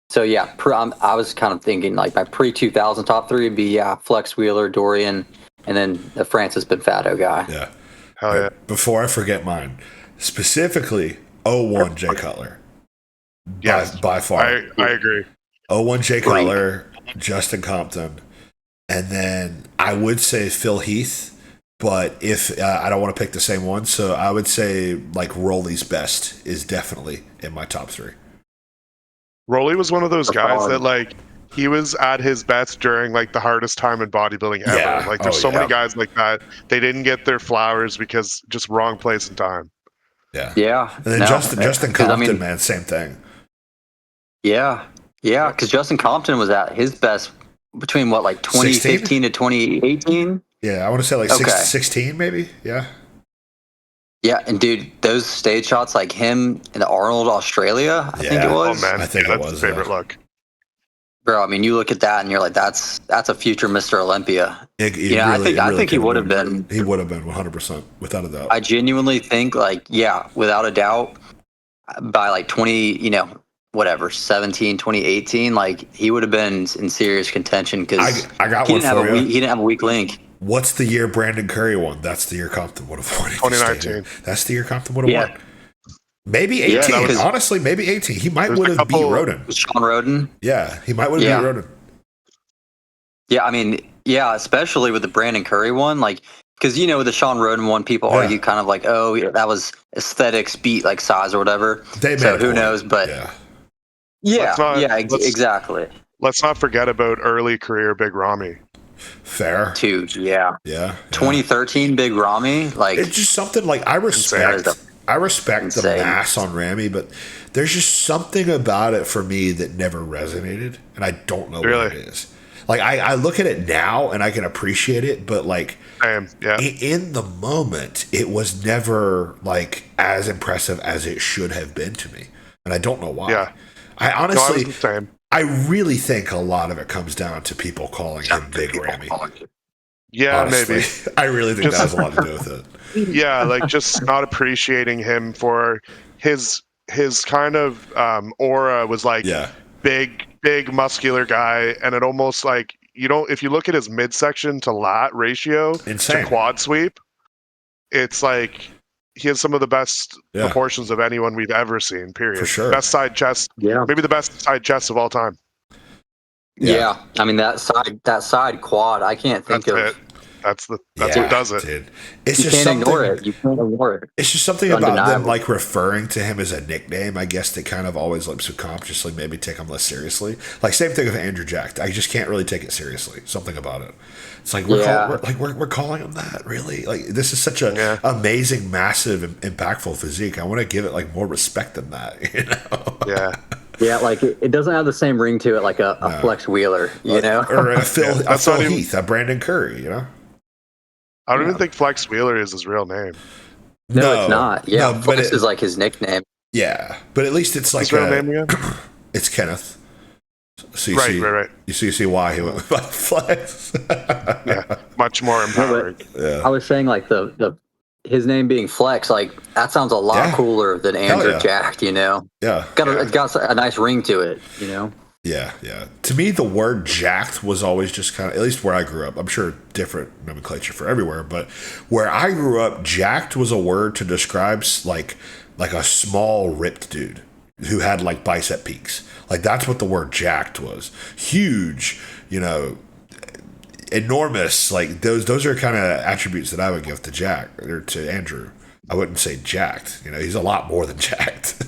So yeah, I was kind of thinking like my pre-2000 top 3 would be Flex Wheeler, Dorian, and then the Francis Benfato guy. Yeah. Hell yeah. Before I forget mine, specifically 01 Jay Cutler. Yes, by far. I agree. 01 Jay Cutler, Justin Compton. And then I would say Phil Heath, but if I don't want to pick the same one, so I would say like Rolly's best is definitely in my top 3. Rolly was one of those guys that like he was at his best during like the hardest time in bodybuilding ever. Yeah. Like there's so many guys like that. They didn't get their flowers because just wrong place and time. Yeah. Yeah. And then Justin Compton, man, same thing. Yeah. Yeah, because Justin Compton was at his best between 2015 to 2018? Yeah, I want to say like 16 maybe. Yeah. Yeah, and dude, those stage shots like him in the Arnold, Australia, I think it was. Oh man, I think it was his favorite look. Bro, I mean, you look at that and you're like, that's a future Mr. Olympia. I think he would have been. He would have been 100%, without a doubt. I genuinely think, without a doubt, by 17, 2018, he would have been in serious contention because I got one for you. He didn't have a weak link. What's the year Brandon Curry won? That's the year Compton would have won. 2019. That's the year Compton would have won. Maybe 18. Honestly, maybe 18. He might would have beat Roden. Sean Roden. Yeah, he might would have beat Roden. Yeah, I mean, especially with the Brandon Curry one, because the Sean Roden one, people argue kind of that was aesthetics beat size or whatever. So who knows? But exactly. Let's not forget about early career Big Ramy. Fair. Dude, yeah. 2013 Big Ramy, it's just something I respect the mass on Ramy, but there's just something about it for me that never resonated, and I don't know what it is. I look at it now and I can appreciate it, but in the moment, it was never as impressive as it should have been to me, and I don't know why. Yeah. I honestly, the same. I really think a lot of it comes down to people calling him Big Ramy. Yeah, honestly. maybe. I really think that has a lot to do with it. Yeah, just not appreciating him for his kind of aura was big muscular guy, and it almost if you look at his midsection to lat ratio to quad sweep, it's he has some of the best proportions of anyone we've ever seen, period. For sure. Best side chest, maybe the best side chest of all time. Yeah. I mean that side quad, I can't think of it. That's what does it. Dude. It's you just can't ignore it. You can't ignore it. It's just something about them referring to him as a nickname. I guess they kind of always subconsciously maybe take him less seriously. Same thing with Andrew Jack. I just can't really take it seriously. Something about it. It's we're calling him that, really. This is such a amazing, massive, impactful physique. I want to give it more respect than that. Yeah. Yeah, it doesn't have the same ring to it like a Flex Wheeler, or a Phil Heath, a Brandon Curry, I don't even think Flex Wheeler is his real name. No, it's not. Yeah, Flex is his nickname. Yeah, but at least it's his real name again? It's Kenneth. So you right. You see why he went with Flex. Yeah, much more empowering. I was saying his name being Flex, that sounds a lot cooler than Andrew Jack, Yeah. It's got a nice ring to it, Yeah, yeah. To me, the word jacked was always just kind of, at least where I grew up. I'm sure different nomenclature for everywhere, but where I grew up, jacked was a word to describe like a small ripped dude who had like bicep peaks. Like that's what the word jacked was. Huge, enormous. Like those are kind of attributes that I would give to Jack or to Andrew. I wouldn't say jacked. He's a lot more than jacked.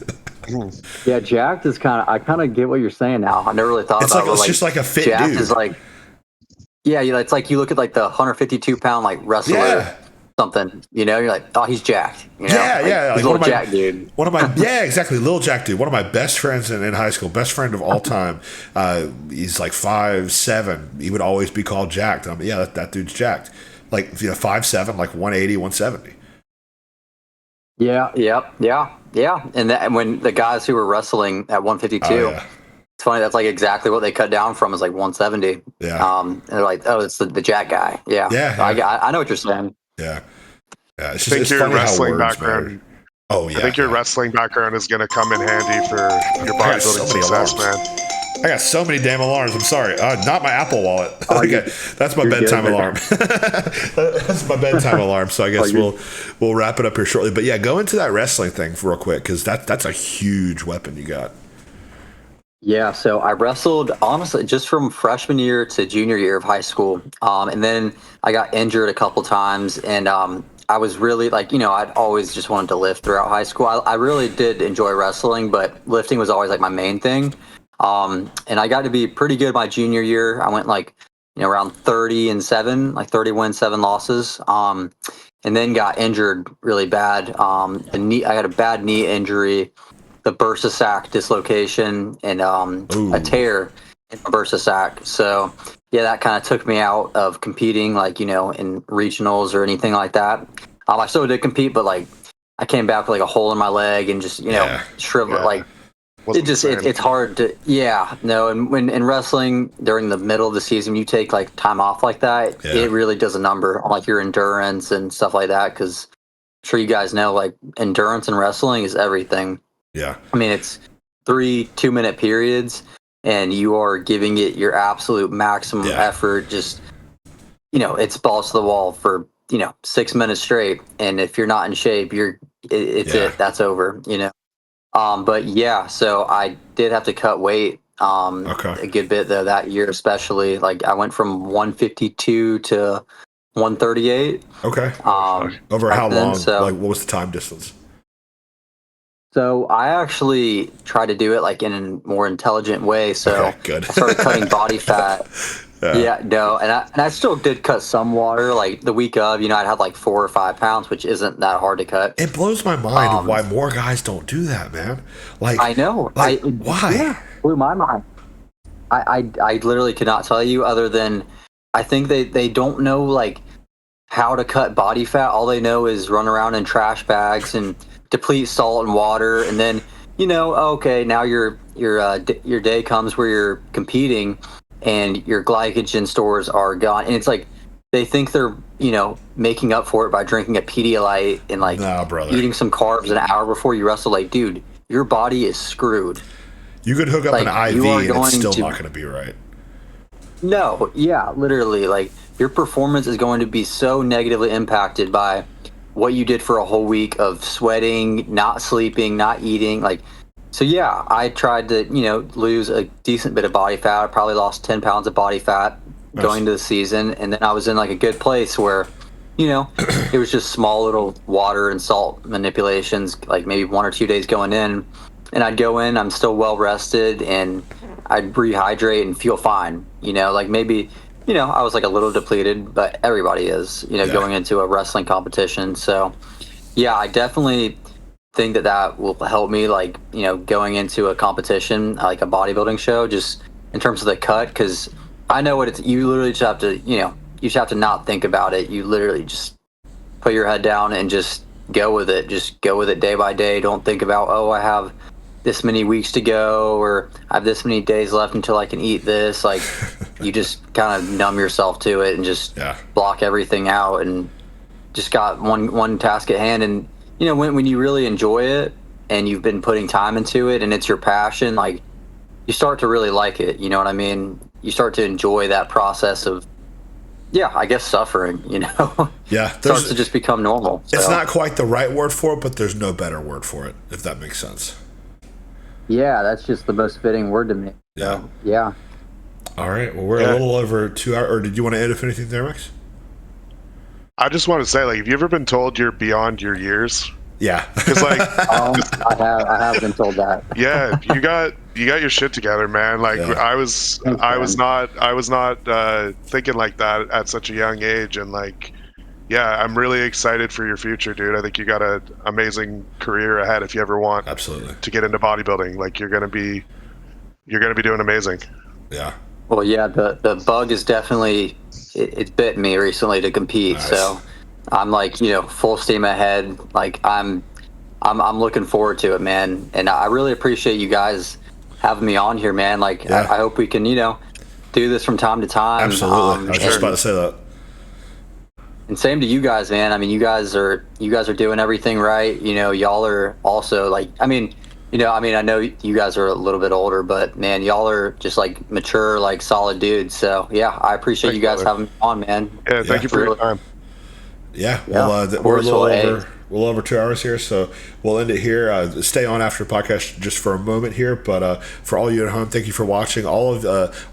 Yeah, jacked is I kind of get what you're saying now. I never really thought about it. It's just like a fit jacked dude. Is like, yeah, it's like you look at like the 152 pound like wrestler, something. You're like, oh, he's jacked. Yeah. He's a little jack dude. Yeah, exactly, little jack dude. One of my best friends in high school, best friend of all time. He's like 5'7". He would always be called jacked. And that dude's jacked. Like 5'7", like 180, 170. Yeah. And when the guys who were wrestling at 152, it's funny. That's like exactly what they cut down from is like 170. Yeah. And they're like, oh, it's the jack guy. Yeah. I know what you're saying. Yeah. Yeah. It's just, your wrestling background. Oh yeah. I think your wrestling background is going to come in handy for your bodybuilding success, man. I got so many damn alarms. I'm sorry. Not my Apple Wallet. Okay, that's my bedtime alarm. That's my bedtime alarm. So I guess we'll wrap it up here shortly. But yeah, go into that wrestling thing real quick because that's a huge weapon you got. Yeah, so I wrestled honestly just from freshman year to junior year of high school, and then I got injured a couple times, and I was really like, I'd always just wanted to lift throughout high school. I really did enjoy wrestling, but lifting was always like my main thing. And I got to be pretty good my junior year. I went like, around 30-7, like 30 wins, 7 losses. And then got injured really bad. I had a bad knee injury, the bursa sac dislocation, and a tear in the bursa sac. So yeah, that kind of took me out of competing, like, in regionals or anything like that. I still did compete, but like I came back with like a hole in my leg and just, shriveled like. It's hard to and when in wrestling during the middle of the season you take like time off like that, it really does a number on like your endurance and stuff like that, because I'm sure you guys know like endurance in wrestling is everything. I mean, it's 3 2-minute periods and you are giving it your absolute maximum effort, just it's balls to the wall for 6 minutes straight, and if you're not in shape that's over. But yeah, so I did have to cut weight a good bit though that year, especially. Like I went from 152 to 138. Okay. Over how long? So, like, what was the time distance? So I actually tried to do it like in a more intelligent way. So good. I started cutting body fat. And I still did cut some water. Like the week of, I'd have like 4 or 5 pounds, which isn't that hard to cut. It blows my mind why more guys don't do that, man. Like I know. Like, why? Yeah, blew my mind. I literally could not tell you, other than I think they don't know like how to cut body fat. All they know is run around in trash bags and deplete salt and water, and then now your day comes where you're competing and your glycogen stores are gone, and it's like they think they're making up for it by drinking a Pedialyte and like eating some carbs an hour before you wrestle. Like, dude, your body is screwed. You could hook up an IV and it's still not going to be right. No, yeah, literally, like your performance is going to be so negatively impacted by what you did for a whole week of sweating, not sleeping, not eating, like. So yeah, I tried to, lose a decent bit of body fat. I probably lost 10 pounds of body fat going into the season, and then I was in like a good place where, it was just small little water and salt manipulations, like maybe 1 or 2 days going in, and I'd go in, I'm still well rested, and I'd rehydrate and feel fine. Like maybe, I was like a little depleted, but everybody is, going into a wrestling competition. So yeah, I definitely think that will help me, like, going into a competition, like a bodybuilding show, just in terms of the cut, because I know what it's, you literally just have to, you just have to not think about it. You literally just put your head down and just go with it. Just go with it day by day. Don't think about, I have this many weeks to go, or I have this many days left until I can eat this. Like, you just kind of numb yourself to it and just block everything out, and just got one task at hand. And when you really enjoy it and you've been putting time into it and it's your passion, like, you start to really like it. You know what I mean? You start to enjoy that process of, yeah, I guess suffering, you know? Yeah. It starts to just become normal. So. It's not quite the right word for it, but there's no better word for it, if that makes sense. Yeah, that's just the most fitting word to me. Yeah. So, yeah. All right. Well, we're a little over 2 hours. Or did you want to add if anything there, Max? I just want to say, like, have you ever been told you're beyond your years? Yeah. Because like, I have been told that. Yeah, you got your shit together, man. Like I was not thinking like that at such a young age, and like, yeah, I'm really excited for your future, dude. I think you got an amazing career ahead if you ever want absolutely to get into bodybuilding. Like you're gonna be doing amazing. Yeah. Well, yeah, the bug is definitely it bit me recently to compete. Nice. So I'm like, you know, full steam ahead. Like I'm looking forward to it, man. And I really appreciate you guys having me on here, man. Like I hope we can, you know, do this from time to time. Absolutely. I was just about to say that. And same to you guys, man. I mean, you guys are doing everything right. You know, y'all are also like, I mean, I know you guys are a little bit older, but man, y'all are just like mature, like solid dudes. So yeah, I appreciate you guys having me on, man. Yeah, thank you for your time. Yeah, well, we're a little over 2 hours here, so we'll end it here. Stay on after the podcast just for a moment here, but for all you at home, thank you for watching. All of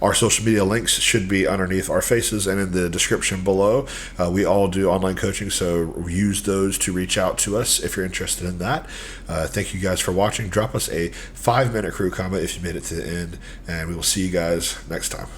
our social media links should be underneath our faces and in the description below. We all do online coaching, so use those to reach out to us if you're interested in that. Thank you guys for watching. Drop us a 5-minute crew comment if you made it to the end, and we will see you guys next time.